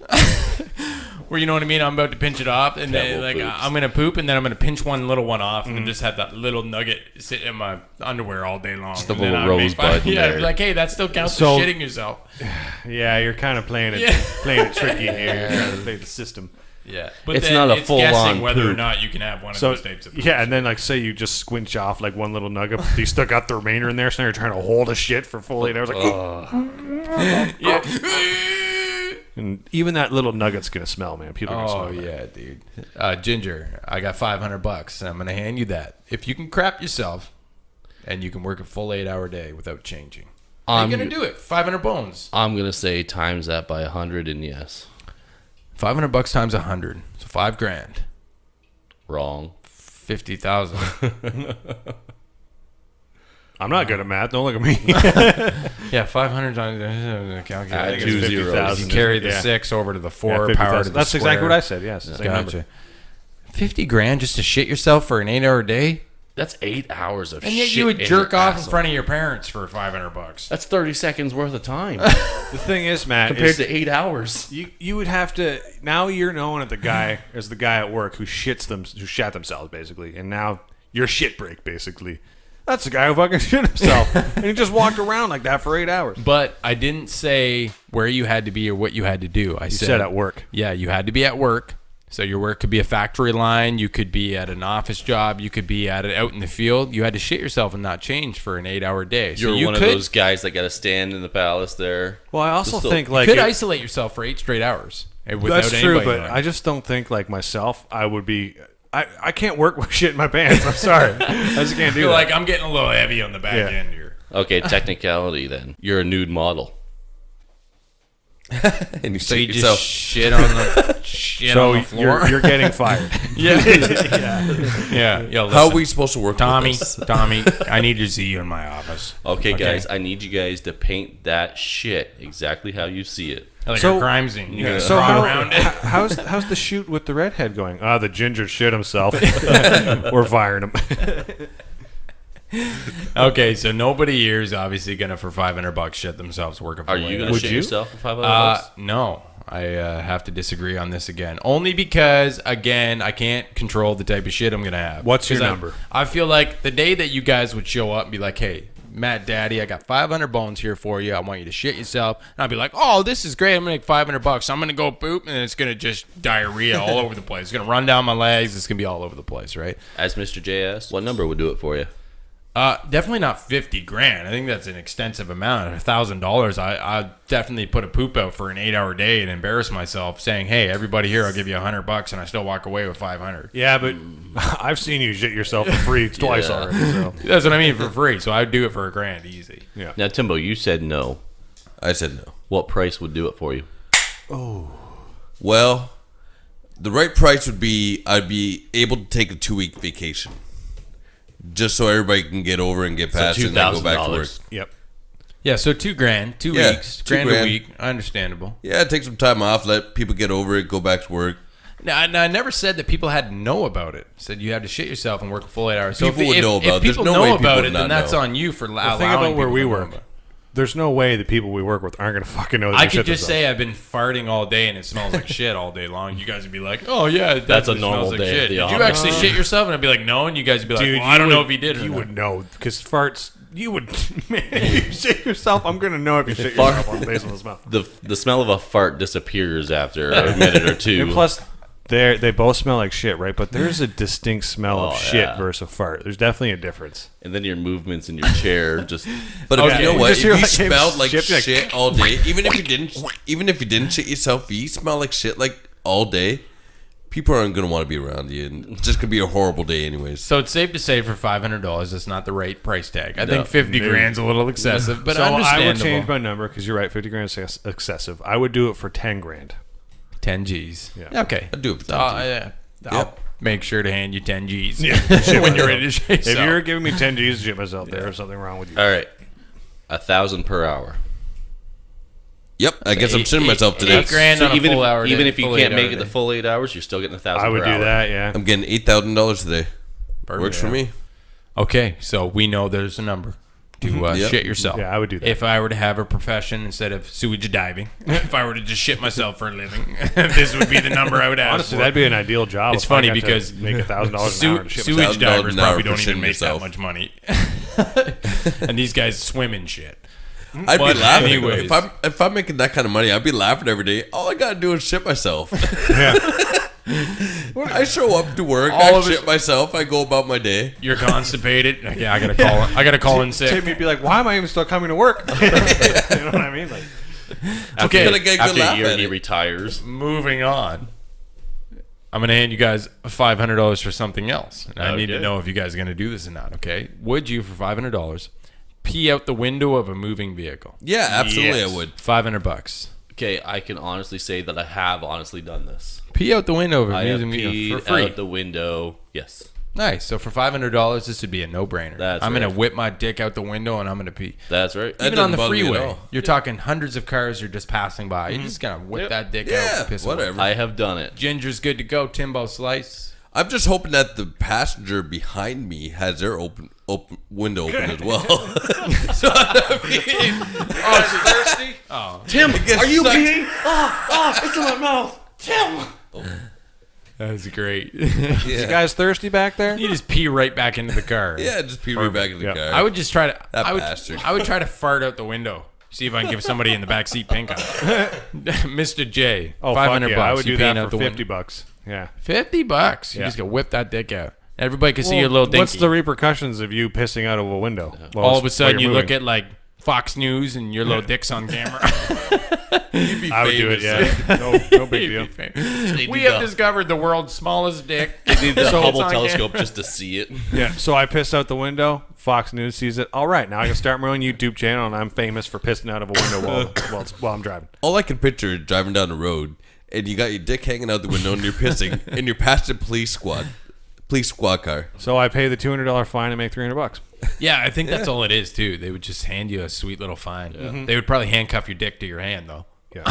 Where, you know what I mean? I'm about to pinch it off, and then, Pebble like poops. I'm going to poop, and then I'm going to pinch one little one off, and then just have that little nugget sit in my underwear all day long. Just a And then little I'd make rosebud fun- in Yeah, I'd there. be like, hey, that still counts So- as shitting yourself. Yeah, you're kind of playing it tricky here. You're trying to play the system. Yeah. But It's then not a it's full-on guessing whether or poop. not you can have one of So those types of poops. yeah, and then like say you just squinch off like one little nugget, but you still got the remainder in there, so now you're trying to hold a shit for full 8 hours. Like, Yeah. and even that little nugget's gonna smell, man. People are gonna Oh smell that. yeah, dude. Ginger, I got $500. And I'm gonna hand you that. If you can crap yourself, and you can work a full 8-hour day without changing, how I'm you gonna do it? 500 bones. I'm gonna say times that by 100, and yes, $500 times 100, so $5 grand. wrong. 50,000. I'm not good at math. Don't look at me. Yeah, 500 times. Calculate. Add 2 zeros. 50,000. You carry the Yeah. 6 over to the 4 Yeah, power 50,000. to the That's exactly square. what I said. Yes, same number. Gotcha. 50 grand just to shit yourself for an 8-hour day, That's 8 hours of and shit. yet you would in jerk your off in asshole. front of your parents for $500. That's 30 seconds worth of time The thing is, Matt, compared is to 8 hours. you would have to now you're known as the guy at work who shat themselves basically, and now you're shit break basically. That's the guy who fucking shit himself, and he just walked around like that for 8 hours. But I didn't say where you had to be or what you had to do. I You said at work. Yeah, you had to be at work. So your work could be a factory line. You could be at an office job. You could be at it out in the field. You had to shit yourself and not change for an 8-hour day. So You're you one could, of those guys that got to stand in the palace there. Well, I also Still- think you like could it- isolate yourself for 8 straight hours. Without that's true, anybody but knowing. I just don't think like myself. I would be. I can't work with shit in my pants. I'm sorry. I just can't do feel that. like I'm getting a little heavy on the back Yeah. end here. Okay, technicality then. You're a nude model. And you So shit you just yourself. shit on the shit so on the floor. you're getting fired. yeah. yeah. Yo, How are listen, we supposed to work Tommy, with this? Tommy, I need to see you in my office. Okay, guys, I need you guys to paint that shit exactly how you see it. Like So- a crime scene. You gotta So draw around it. how's the shoot with the redhead going? The ginger shit himself. We're firing him. Okay, so nobody here is obviously gonna for $500 shit themselves working for Are you going to Would shit you? yourself for $500? No, I have to disagree on this again. Only because, again, I can't control the type of shit I'm gonna have. What's your 'Cause number? I feel like the day that you guys would show up and be like, "Hey, Matt, Daddy, I got 500 bones here for you. I want you to shit yourself." And I'd be like, "Oh, this is great. I'm gonna make $500. I'm gonna go poop, and it's gonna just diarrhea all over the place. It's gonna run down my legs. It's gonna be all over the place, right?" As Mr. J asked, what number would do it for you? Definitely not 50 grand. I think that's an extensive amount. $1,000. I definitely put a poop out for an 8-hour day and embarrass myself, saying, "Hey, everybody here, I'll give you $100," and I still walk away with 500. Yeah, but I've seen you shit yourself for free twice Yeah. already. So That's what I mean, for free. So I'd do it for $1,000 easy. yeah. Now, Timbo, you said no. I said no. What price would do it for you? Well, the right price would be I'd be able to take a 2-week vacation. Just so everybody can get over and get past it and then go back to work. $2,000. Yep. Yeah, so $2,000, 2 Yeah, weeks, $2 grand a grand. week, understandable. Yeah, take some time off, let people get over it, go back to work. Now, I never said that people had to know about it. I said you had to shit yourself and work a full 8 hours. So People would know about it. If There's people no way know people about would it, then not that's know. on you for allowing Think about where people we to know work. about it. there's no way the people we work with aren't going to fucking know that I we could shit just themselves. say I've been farting all day and it smells like shit all day long. You guys would be like, "Oh yeah, it That's a definitely normal smells like day at shit. the Did you office." actually shit yourself?" And I'd be like, "No," and you guys would be like, Dude, "Well, I don't know would- if he did." Or You not. would know because farts. You would. Man, if you shit yourself, I'm going to know if you shit fart- yourself based on the smell. The smell of a fart disappears after a minute or two. And plus, they both smell like shit, right? But there's a distinct smell of Oh, shit yeah. versus a fart. There's definitely a difference. And then your movements in your chair just. But Okay. you know what? Just If hear you like him smelled like shit, like- shit all day, even if you didn't shit yourself, if you smell like shit like all day, people aren't gonna want to be around you, and it's just gonna be a horrible day, anyways. So it's safe to say for $500, that's not the right price tag. I No. think 50 No. grand's a little excessive, but so I would understandable. change my number because you're right. 50 grand is excessive. I would do it for 10 grand. 10 G's. Yeah. Okay. I'd do it for 10 I'll Yep. make sure to hand you 10 G's Yeah. when you're ready to shake If you're giving me 10 G's to shit myself, there's something wrong with you. All right, 1,000 per hour. Yep, I guess I'm shitting myself today. 8 grand on a even full if, hour day, even if you full can't 8 hour make it the day. full 8 hours, you're still getting 1,000. I would per do hour. that, yeah. I'm getting $8,000 today. Perfect. Works for me. Okay, so we know there's a number to Yep. shit yourself. Yeah, I would do that. If I were to have a profession instead of sewage diving, if I were to just shit myself for a living, this would be the number I would ask Honestly, for. that'd be an ideal job. It's if I funny got to because make $1,000 an hour to shit sewage myself. $1,000 divers an hour probably for don't even shitting make yourself. that much money. And these guys swim in shit. I'd But be laughing. anyways. If I'm making that kind of money, I'd be laughing every day. All I gotta do is shit myself. When I show up to work, All I of shit us- myself. I go about my day. You're constipated. Yeah, I gotta call in sick. Timmy would be like, why am I even still coming to work? You know what I mean? Like, Okay, Gotta get a good After a laugh year, at he it. retires. moving on. I'm gonna hand you guys $500 for something else. And I need to Okay. know if you guys are gonna do this or not. Okay? Would you, for $500, pee out the window of a moving vehicle? Yeah, absolutely, Yes. I would. $500. Okay, I can honestly say that I have honestly done this. Pee out the window of a I have moving vehicle peed for free. out the window. Yes, Nice. So for $500, this would be a no-brainer. That's I'm gonna right. whip my dick out the window and I'm gonna pee. that's right. That Even on the doesn't bother me at freeway, all. you're talking hundreds of cars. You're just passing by. You're just gonna whip Yep. that dick out. Yeah, and piss it away. whatever. I have done it. Ginger's good to go. Timbo slice. I'm just hoping that the passenger behind me has their open window open as well. So I mean, Thirsty? Oh, Tim, are you peeing? It's in my mouth. Tim. that's great. you guys thirsty back there? You just pee right back into the car. Yeah, just pee right back in the Yeah. car. I would just try to. That I would. bastard. I would try to fart out the window. See if I can give somebody in the back seat pink eye. Mr. J. Oh, $500 fuck yeah. bucks. I would You do peeing that out for the $50 window. bucks. Yeah. $50. You Yeah. just go whip that dick out. Everybody can see your little dinky. What's the repercussions of you pissing out of a window? All of a sudden, you look at like Fox News and your little dick's on camera. You'd be I would do it, famous. yeah. No big deal. We have discovered the world's smallest dick. Need the So Hubble it's on telescope camera. just to see it. Yeah, so I pissed out the window. Fox News sees it. All right, now I can start my own YouTube channel, and I'm famous for pissing out of a window while I'm driving. All I can picture is driving down the road, and you got your dick hanging out the window, and you're pissing, and you're past the police squad car. So I pay the $200 fine and make $300. Yeah, I think that's all it is too. They would just hand you a sweet little fine. They would probably handcuff your dick to your hand though. Yeah,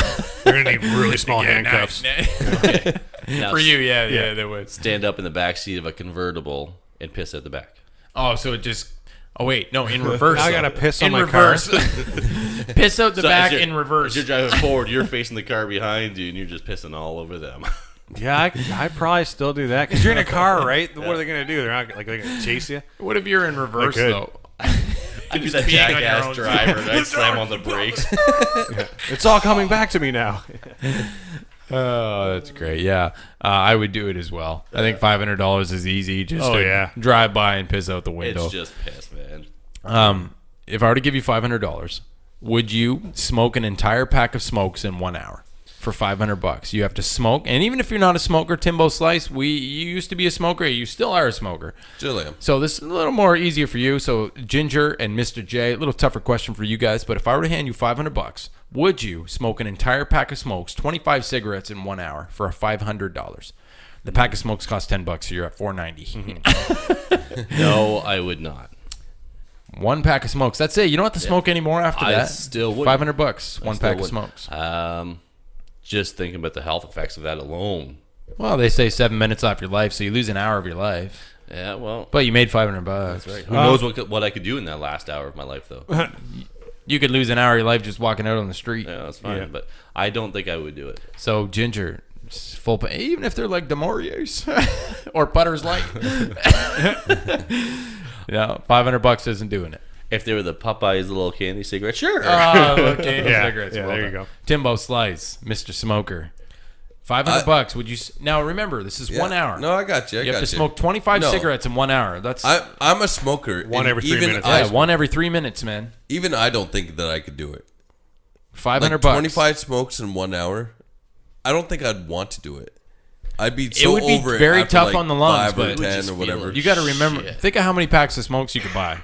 they're gonna need really small Yeah, handcuffs. nice. Now, For you, yeah, they would. stand up in the back seat of a convertible and piss at the back. Oh, so it just. Oh wait, no, in reverse. Now I though. gotta piss on in my reverse. Piss out the So back as you're- in reverse. As you're driving forward, you're facing the car behind you, and you're just pissing all over them. Yeah, I probably still do that because you're in a car, right? What are they gonna do? They're not like they're gonna chase you. What if you're in reverse could. though? I'd be that peeing on your jackass own- driver, and I'd slam on the brakes. It's all coming back to me now. Oh, that's great. Yeah, I would do it as well. I think $500 is easy. Just Oh, to yeah. drive by and piss out the window. It's just piss, man. If I were to give you $500, would you smoke an entire pack of smokes in 1 hour for $500? You have to smoke, and even if you're not a smoker, Timbo Slice, you used to be a smoker. You still are a smoker. Still am. So this is a little more easier for you. So Ginger and Mr. J, a little tougher question for you guys. But if I were to hand you $500, would you smoke an entire pack of smokes, 25 cigarettes in 1 hour for $500? The pack of smokes costs $10, so you're at $4.90. No, I would not. One pack of smokes. That's it. You don't have to smoke anymore after I that. still wouldn't. $500. One pack of smokes. Just thinking about the health effects of that alone. Well, they say 7 minutes off your life, so you lose an hour of your life. Yeah, well, But you made $500. That's right. who knows what I could do in that last hour of my life, though. You could lose an hour of your life just walking out on the street. Yeah, that's fine. Yeah. But I don't think I would do it. So Ginger, full pay, even if they're like Demoriers or Butter's Light. Yeah, $500 isn't doing it. If they were the Popeyes little candy cigarette, sure. Oh, okay. Yeah, Cigarettes. yeah, Well there you done. go. Timbo Slice, Mr. Smoker. $500. Would you now remember? This is 1 hour. No, I got you. you have to smoke 25 No. cigarettes in 1 hour. That's I'm a smoker. One and every 3 even minutes. yeah, one every 3 minutes, man. Even I don't think that I could do it. $500. Like 25 smokes in 1 hour. I don't think I'd want to do it. I'd be so would be over very it after tough like on the lungs, 5 or but- 10 just or feel whatever. it. You got to remember. Shit. Think of how many packs of smokes you could buy.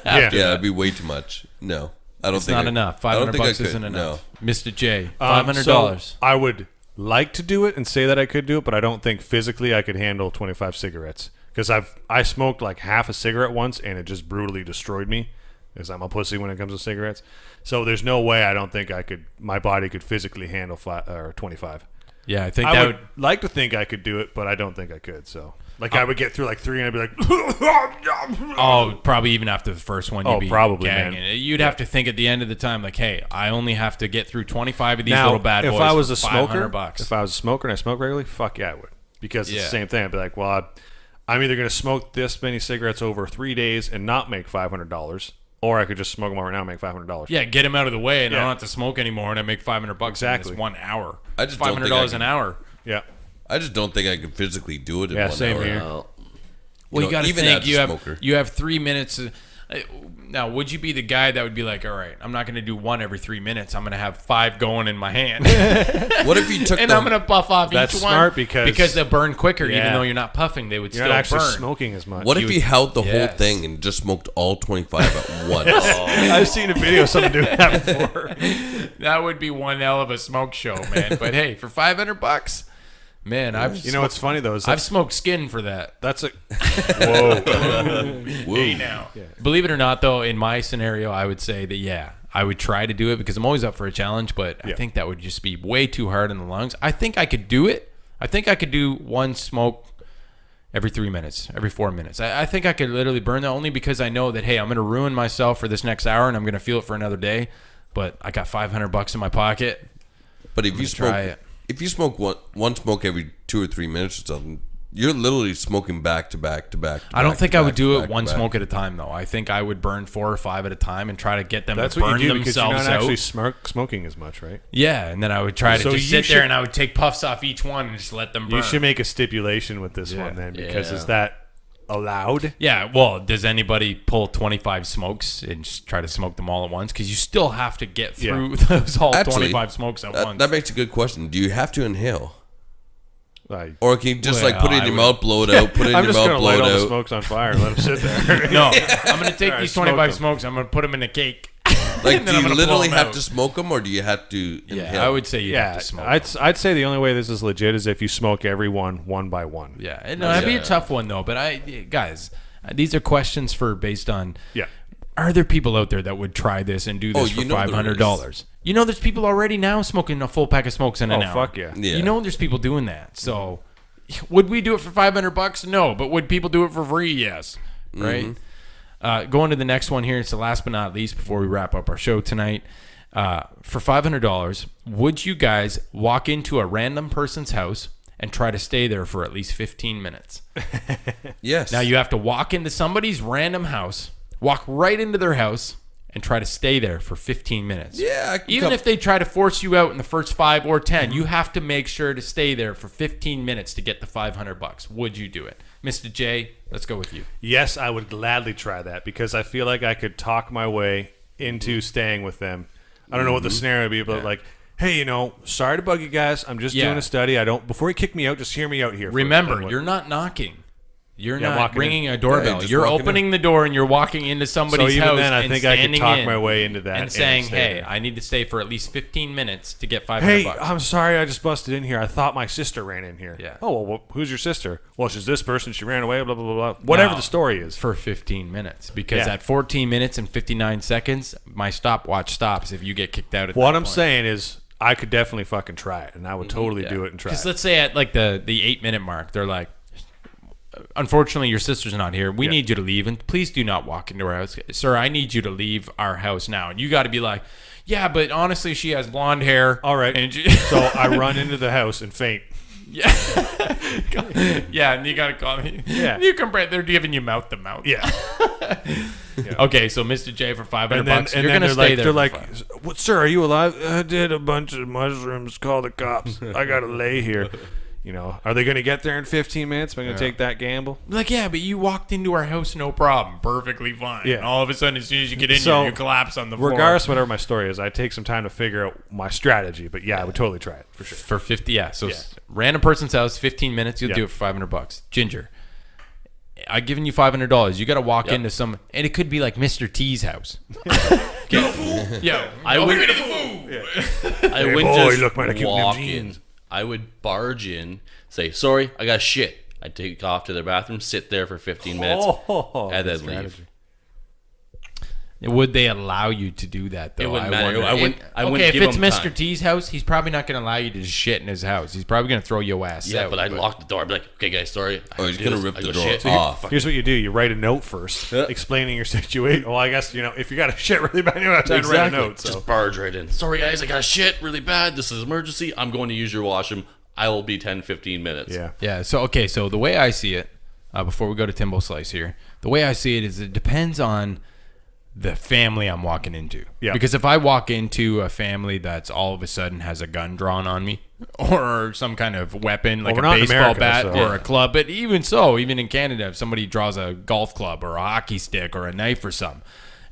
Yeah. Yeah, it'd be way too much. No, I don't It's think not I- enough. I don't think I $500 could. isn't enough. No. Mr. J, $500. So I would like to do it and say that I could do it, but I don't think physically I could handle 25 cigarettes because I smoked like half a cigarette once and it just brutally destroyed me because I'm a pussy when it comes to cigarettes. So there's no way I don't think I could. My body could physically handle 25. Yeah, I think I that would would. like to think I could do it, but I don't think I could. So like I would get through like 3 and I'd be like, Oh, probably even after the first one, you'd Oh, be probably, gagging. man. You'd have to think at the end of the time, like, hey, I only have to get through 25 of these now, little bad boys. if I was for a smoker, $500. if I was a smoker and I smoke regularly, fuck yeah, I would. Because it's Yeah. the same thing. I'd be like, well, I'm either going to smoke this many cigarettes over 3 days and not make $500, or I could just smoke them over now and make $500. Yeah, get him out of the way, and I Yeah. don't have to smoke anymore, and I make $500 Exactly. in this 1 hour. I just don't think $500 I an can- hour. Yeah. I just don't think I could physically do it in Yeah, 1 same hour. here. Well, Well, you know, got to even think as a smoker. you have 3 minutes. Now, would you be the guy that would be like, all right, I'm not going to do one every 3 minutes. I'm going to have 5 going in my hand, What if you took and the, I'm going to puff off That's each smart one because- they'll burn quicker, even Yeah. though you're not puffing. They would You're still not actually burn. smoking as much. What if you held the whole Yes. thing and just smoked all 25 at once? I've seen a video of someone doing that before. That would be one hell of a smoke show, man. But hey, for $500, man, You know what's funny though is I've smoked skin for that. that's a whoa. Whoa. Now, believe it or not, though, in my scenario, I would say that yeah, I would try to do it because I'm always up for a challenge. But I Yeah. think that would just be way too hard on the lungs. I think I could do it. I think I could do one smoke every 3 minutes, every 4 minutes. I think I could literally burn that only because I know that hey, I'm going to ruin myself for this next hour and I'm going to feel it for another day. But I got $500 in my pocket. But if you try smoke, it. if you smoke one smoke every 2 or 3 minutes or something, you're literally smoking back to back to back. I don't think I would do it back to one back. smoke at a time, though. I think I would burn 4 or 5 at a time and try to get them That's to what burn you do because you're themselves not out. actually smoking as much, right? Yeah, and then I would try to So just you sit there should- and I would take puffs off each one and just let them burn. You should make a stipulation with this Yeah. one then because Yeah. is that allowed? Yeah, well, does anybody pull 25 smokes and just try to smoke them all at once? Because you still have to get through those all Actually, 25 smokes at once. That makes a good question. Do you have to inhale? Like, Or can you just Well, like put it in I your would- mouth, blow it out, put it in I'm your just mouth, gonna blow light it all the out? smokes on fire and let them sit there. no, I'm going to take Alright, these smoke 25 them. smokes. I'm going to put them in a cake. Like, and do then I'm you gonna blow literally them have out. to smoke them, or do you have to Yeah, inhale? I would say you have Yeah, to smoke. I'd say the only way this is legit is if you smoke every one by one. Yeah, and no, that'd be a tough one though. But guys, these are questions for based on. Yeah. Are there people out there that would try this and do this you for know there $500? You know, there's people already now smoking a full pack of smokes in an Oh, hour. fuck yeah. Yeah. You know, there's people doing that. So, would we do it for $500? No, but would people do it for free? Yes. Right. Going to the next one here. It's the last but not least before we wrap up our show tonight. For $500, would you guys walk into a random person's house and try to stay there for at least 15 minutes? Yes. Now you have to walk into somebody's random house, walk right into their house, and try to stay there for 15 minutes. Yeah, I can Even come- if they try to force you out in the first 5 or 10, you have to make sure to stay there for 15 minutes to get the $500. Would you do it? Mr. J, let's go with you. Yes, I would gladly try that because I feel like I could talk my way into staying with them. I don't know what the scenario would be, but like, hey, sorry to bug you guys. I'm just Yeah. doing a study. Before you kick me out, just hear me out here. Remember, you're not knocking. You're Yeah, not walking ringing in. a doorbell. Yeah, just you're walking opening the door and you're walking into somebody's even house then, I and think I could standing talk in my way into that and and saying, stay "Hey, there. I need to stay for at least 15 minutes to get $500." Hey, I'm sorry I just busted in here. I thought my sister ran in here. Yeah. Oh, well, who's your sister? Well, she's this person. She ran away, blah, blah, blah, blah. Whatever Now, the story is. for 15 minutes because Yeah. at 14 minutes and 59 seconds, my stopwatch stops if you get kicked out. At What that I'm point. saying is I could definitely fucking try it, and I would totally do it and try Because it. let's say at like the 8-minute mark, they're like, unfortunately, your sister's not here. We need you to leave, and please do not walk into our house. Sir, I need you to leave our house now. And you got to be like, yeah, but honestly, she has blonde hair. All right. And So I run into the house and faint. Yeah. Yeah, and you got to call me. Yeah. You come right, they're giving you mouth to mouth. Yeah. Okay, so Mr. J for $500 bucks. And You're then going to stay there. they're for like, fun. "What, sir, are you alive? I did a bunch of mushrooms. Call the cops. I got to lay here." You know, are they going to get there in 15 minutes? Am I going to take that gamble? Like, yeah, but you walked into our house, no problem, perfectly fine. Yeah. And all of a sudden, as soon as you get in So, here, you collapse on the floor. Regardless of whatever my story is, I take some time to figure out my strategy. But yeah, I would totally try it for sure. For 50, yeah. So Yeah. random person's house, 15 minutes, you'll Yeah. do it for $500. Ginger, I've given you $500. You got to walk into some, and it could be like Mr. T's house. Yo, I would. I Hey, wouldn't boy, just look, man, I keep them walk in. jeans. I would barge in, say, "Sorry, I got shit." I'd take off to the bathroom, sit there for 15 minutes, and then leave. Would they allow you to do that, though? It wouldn't I matter. wonder. I wouldn't If give it's him Mr. time. T's house, he's probably not going to allow you to just shit in his house. He's probably going to throw your ass Yeah, out. but I'd lock the door. I'd be like, "Okay, guys, sorry." Oh, he's gonna rip the door shit. off. Here's what you do: you write a note first, explaining your situation. Well, I guess if you got a shit really bad, you have to write a note. So. Just barge right in. Sorry, guys, I got shit really bad. This is emergency. I'm going to use your washroom. I will be 10, 15 minutes. Yeah. Yeah. So so the way I see it, before we go to Timbo Slice here, the way I see it is it depends on the family I'm walking into. Yeah. Because if I walk into a family that's all of a sudden has a gun drawn on me or some kind of weapon like we're a not in baseball America, bat so- or a club, but even so, even in Canada, if somebody draws a golf club or a hockey stick or a knife or something,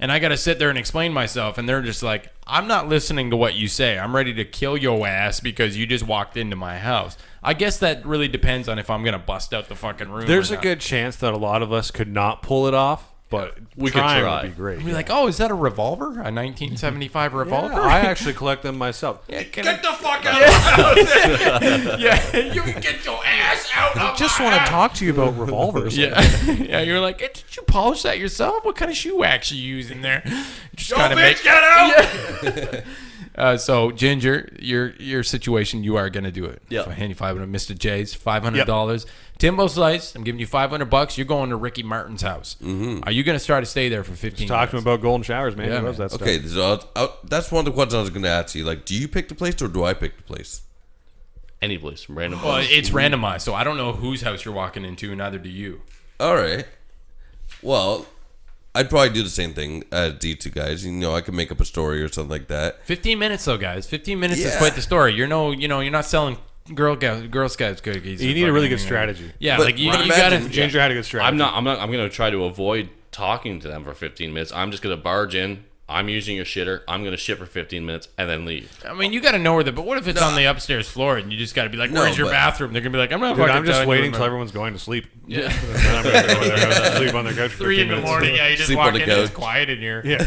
and I got to sit there and explain myself, and they're just like, I'm not listening to what you say. I'm ready to kill your ass because you just walked into my house. I guess that really depends on if I'm going to bust out the fucking room. There's or a not. good chance that a lot of us could not pull it off, but We could trying try. would be great. Be like, oh, is that a revolver? A 1975 revolver? Yeah, I actually collect them myself. Yeah, Get the fuck out of the yeah, you can get your ass out. I just want to talk to you about revolvers. Yeah, yeah. You're like, hey, did you polish that yourself? What kind of shoe wax you using there? Just Yo, kind of bitch, get out! So Ginger, your situation, you are gonna do it. Yeah. So handy $500. Mr. J's $500. Timbo Slice, I'm giving you $500. You're going to Ricky Martin's house. Mm-hmm. Are you gonna start to stay there for 15? Talk to him about golden showers, man. Yeah, He loves man. that stuff. Okay, so that's one of the questions I was going to ask you. Like, do you pick the place or do I pick the place? Any place, random Well, place. it's randomized, so I don't know whose house you're walking into, and neither do you. All right. Well, I'd probably do the same thing as these two guys. You know, I could make up a story or something like that. 15 minutes, though, guys. 15 minutes is Yeah. quite the story. You're not selling Girl Scouts cookies. You or need a really fucking- good strategy. Yeah, But- like you but gotta. imagine- Ginger had a good strategy. I'm going to try to avoid talking to them for 15 minutes. I'm just going to barge in. I'm using your shitter. I'm going to shit for 15 minutes and then leave. I mean, you got to know where the. But what if it's on the upstairs floor and you just got to be like, No, "Where's your but- bathroom?" They're gonna be like, "I'm not Dude, fucking." I'm just telling you waiting where until my-" everyone's going to sleep. Yeah. Then I'm going to go in their house and sleep on their couch for 3 15 in the minutes. morning. Yeah, you just Sleep walk on the in. And it's couch. quiet in here. Yeah.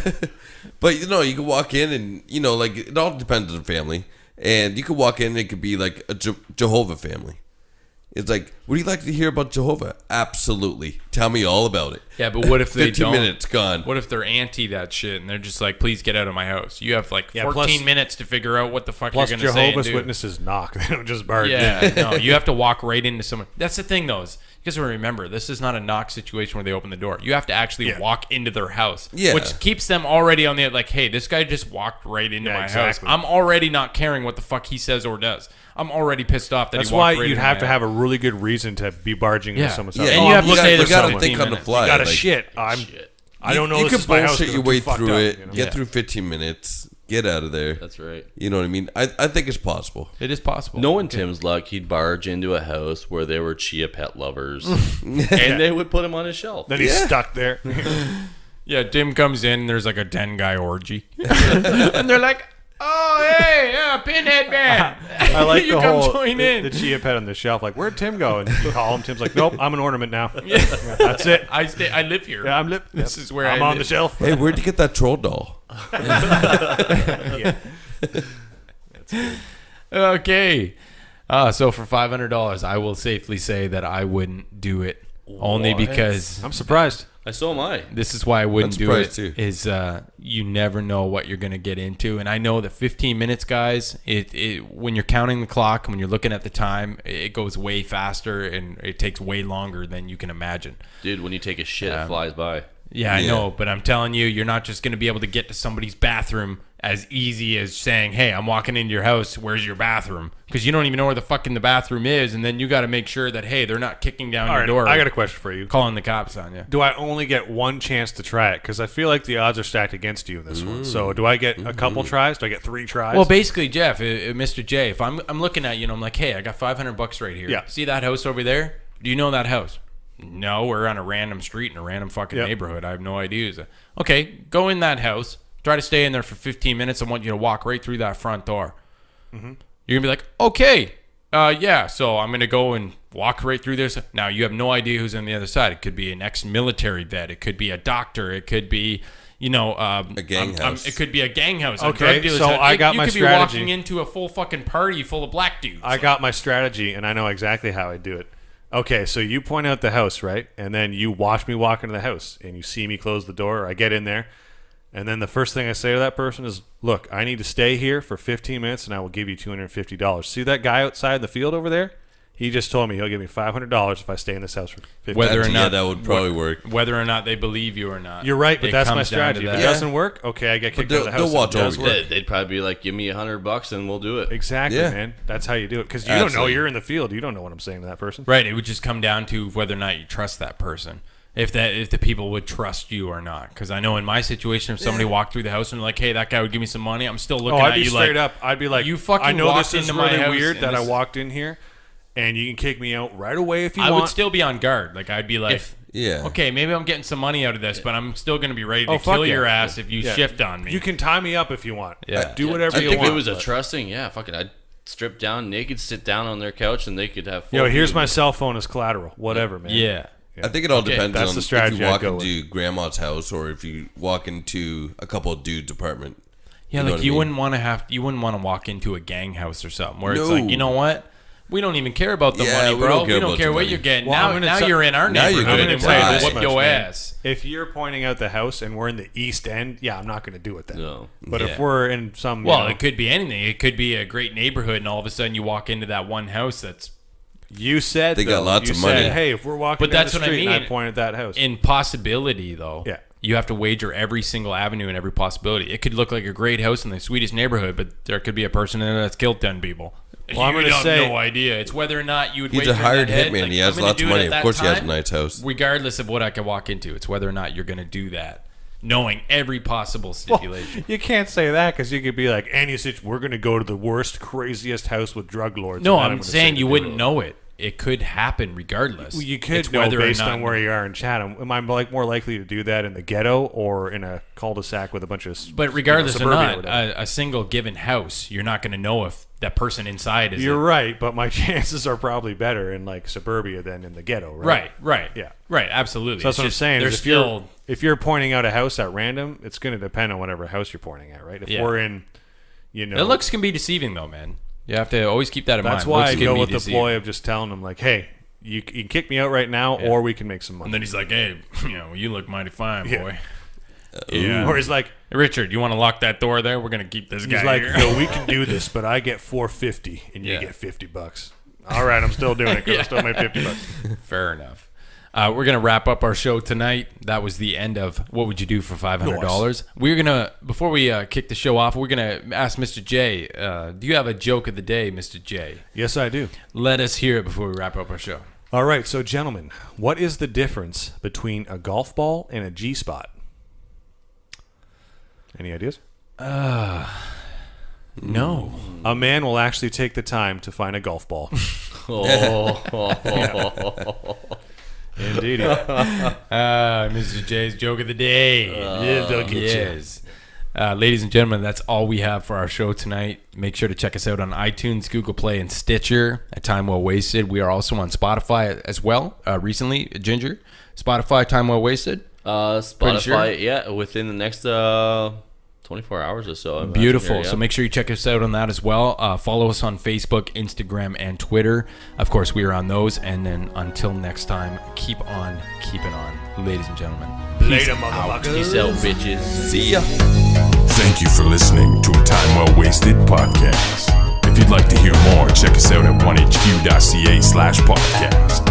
But, you know, you can walk in and, you know, like, it all depends on the family. And you could walk in and it could be like a Jehovah family. It's like, would you like to hear about Jehovah? Absolutely. Tell me all about it. Yeah, but what if they 15 don't? minutes gone. What if they're anti that shit and they're just like, "Please get out of my house"? You have like Yeah, 14 plus- minutes to figure out what the fuck Plus, you're gonna say and Jehovah's do. Witnesses knock. They don't just barge in. Yeah, no, you have to walk right into someone. That's the thing, though, is because remember, this is not a knock situation where they open the door. You have to actually Yeah. walk into their house, Yeah. which keeps them already on the like, hey, this guy just walked right into Yeah, my exactly. house. I'm already not caring what the fuck he says or does. I'm already pissed off that That's he walked why right you'd into have my to house. have a really good reason to be barging into someone's house. Yeah, And Oh, you have I'm to looking stay for there you gotta someone. think on the 15 fly. Got a like, shit. I don't know. You This can is my house bullshit 'cause your I'm way too fucked through up, it. you know? Get Yeah. through 15 minutes. Get out of there. That's right. You know what I mean? I think it's possible. It is possible. Knowing Tim's luck, he'd barge into a house where there were chia pet lovers, and they would put him on his shelf. Then he's stuck there. Yeah, Tim comes in. There's like a 10-guy orgy, and they're like, "Oh, hey, yeah, Pinhead Man." I like you the come whole join in. the chia pet on the shelf. Like, where'd Tim go? And you call him. Tim's like, nope, I'm an ornament now. Yeah, that's it. I live here. Yeah, I'm lip. This is where I'm I on live. the shelf. Hey, where'd you get that troll doll? Yeah. Okay. So for $500, I will safely say that I wouldn't do it. Only because I'm surprised. So am I. This is why I wouldn't I'm do it. surprised, too. Is you never know what you're going to get into, and I know that 15 minutes, guys. When you're counting the clock, when you're looking at the time, it goes way faster, and it takes way longer than you can imagine. Dude, when you take a shit, it flies by. Yeah, I know, but I'm telling you, you're not just going to be able to get to somebody's bathroom as easy as saying, "Hey, I'm walking into your house. Where's your bathroom?" Because you don't even know where the fucking the bathroom is, and then you got to make sure that they're not kicking down All your right, door. I got a question for you. calling the cops on you. Do I only get one chance to try it? Because I feel like the odds are stacked against you in this one. So do I get a couple tries? Do I get 3 tries? Well, basically, Jeff, Mr. J, if I'm looking at you and I'm like, "Hey, I got $500 right here. Yeah. See that house over there? Do you know that house?" No, we're on a random street in a random fucking neighborhood. I have no idea. Okay, go in that house. Try to stay in there for 15 minutes. I want you to walk right through that front door. You're going to be like, okay, yeah, so I'm going to go and walk right through this. Now, you have no idea who's on the other side. It could be an ex-military vet. It could be a doctor. It could be, a gang house. It could be a gang house. Okay, a drug dealer's so house. I got my You could strategy. be walking into a full fucking party full of black dudes. I got my strategy, and I know exactly how I do it. Okay, so you point out the house, right? And then you watch me walk into the house, and you see me close the door. I get in there, and then the first thing I say to that person is, "Look, I need to stay here for 15 minutes, and I will give you $250. See that guy outside in the field over there? He just told me he'll give me $500 if I stay in this house for 15 Whether minutes." or not that would probably work. Whether or not they believe you or not. You're right, but It that's my comes down to strategy. If that. it doesn't work, okay, I get kicked out of the house. they'll watch If it does over you. work, They'd probably be like, give me $100 and we'll do it. exactly, Yeah. man. That's how you do it. Because you don't know. Absolutely. You're in the field. You don't know what I'm saying to that person. Right, it would just come down to whether or not you trust that person. If the people would trust you or not. Because I know in my situation, if somebody walked through the house and like, "Hey, that guy would give me some money," I'm still looking I'd at be you straight like, up. I'd be like, "You fucking I know walked this is into my really house weird and that I this-" walked in here, and you can kick me out right away if you I want. would still be on guard. Like I'd be like, Yeah. okay, maybe I'm getting some money out of this, but I'm still going to be ready to fuck kill yeah. your ass if you Yeah. shift on me." You can tie me up if you want. Yeah. Do whatever I you think want. if it was a but- trusting, fuck it. I'd strip down naked, sit down on their couch, and they could have full Yo, here's view. my cell phone as collateral. Whatever, man. yeah. I think it all Okay, depends that's on the strategy if you I'd walk go with. into grandma's house or if you walk into a couple of dudes' apartment. Yeah, You know like what I you mean? wouldn't want to walk into a gang house or something where it's No. like, you know what? We don't even care about the Yeah, money, we bro. don't care We don't about care the what money. you're getting. Well, I'm now gonna now tell- you're in our Now you're neighborhood gonna and tell we're you going this to whip much, your man. ass. If you're pointing out the house and we're in the East End, I'm not going to do it then. No. But Yeah. if we're in some, Well, it could be anything. It could be a great neighborhood, and all of a sudden you walk into that one house that's you said They got though, lots you of money. Said, hey, if we're walking But down that's the what I street and I mean. pointed that house. in possibility, though. Yeah. You have to wager every single avenue and every possibility. It could look like a great house in the sweetest neighborhood, but there could be a person in there that's killed 10 people. Well, I'm you gonna have say- no idea. It's whether or not you would He's wager a hired in that head, hitman. like, He has I'm gonna lots do of it money. at Of that course he has a time, nice house. regardless of what I could walk into. It's whether or not you're going to do that, knowing every possible stipulation. You can't say that because you could be like, we're going to go to the worst, craziest house with drug lords. No, and then I'm gonna saying sit you and wouldn't do it. know it. It could happen regardless. Well, you could It's know whether or based not- on where you are in Chatham. Am I more likely to do that in the ghetto or in a cul-de-sac with a bunch of But regardless or suburbia not, whatever? a single given house, you're not going to know if that person inside is You're right, but my chances are probably better in like suburbia than in the ghetto, right? Right. Yeah. Right. Absolutely. So that's It's what I'm just- saying. There's is still if you're pointing out a house at random, it's going to depend on whatever house you're pointing at, right? If Yeah. we're in, you know, the looks can be deceiving though, man. You have to always keep that in that's mind. why Looks I can go be with the deceiving. ploy of just telling them like, hey, you can kick me out right now, or we can make some money. And then he's like, "Hey, you look mighty fine, Yeah. boy." Yeah. Or he's like, Hey, Richard, you want to lock that door there? We're gonna keep this guy he's like, here. yo, we can do this, but I get $450 and you Yeah. get $50. All right, I'm still doing it because I still made $50. Fair enough. We're gonna wrap up our show tonight. That was the end of What Would You Do for $500. We're gonna before we kick the show off, we're gonna ask Mr. J. Do you have a joke of the day, Mr. J? Yes, I do. Let us hear it before we wrap up our show. All right, so gentlemen, what is the difference between a golf ball and a G-spot? Any ideas? No. A man will actually take the time to find a golf ball. Indeed. Mr. J's joke of the day. Yes. Ladies and gentlemen, that's all we have for our show tonight. Make sure to check us out on iTunes, Google Play, and Stitcher at Time Well Wasted. We are also on Spotify as well. Recently, Ginger. Spotify, Time Well Wasted. Spotify, sure? yeah, within the next 24 hours or so. I imagine Beautiful. here, yeah. So make sure you check us out on that as well. Follow us on Facebook, Instagram, and Twitter. Of course, we are on those. And then until next time, keep on keeping on, ladies and gentlemen. Later, motherfuckers. Peace out, bitches. See ya. Thank you for listening to a Time Well Wasted podcast. If you'd like to hear more, check us out at 1hq.ca/podcast.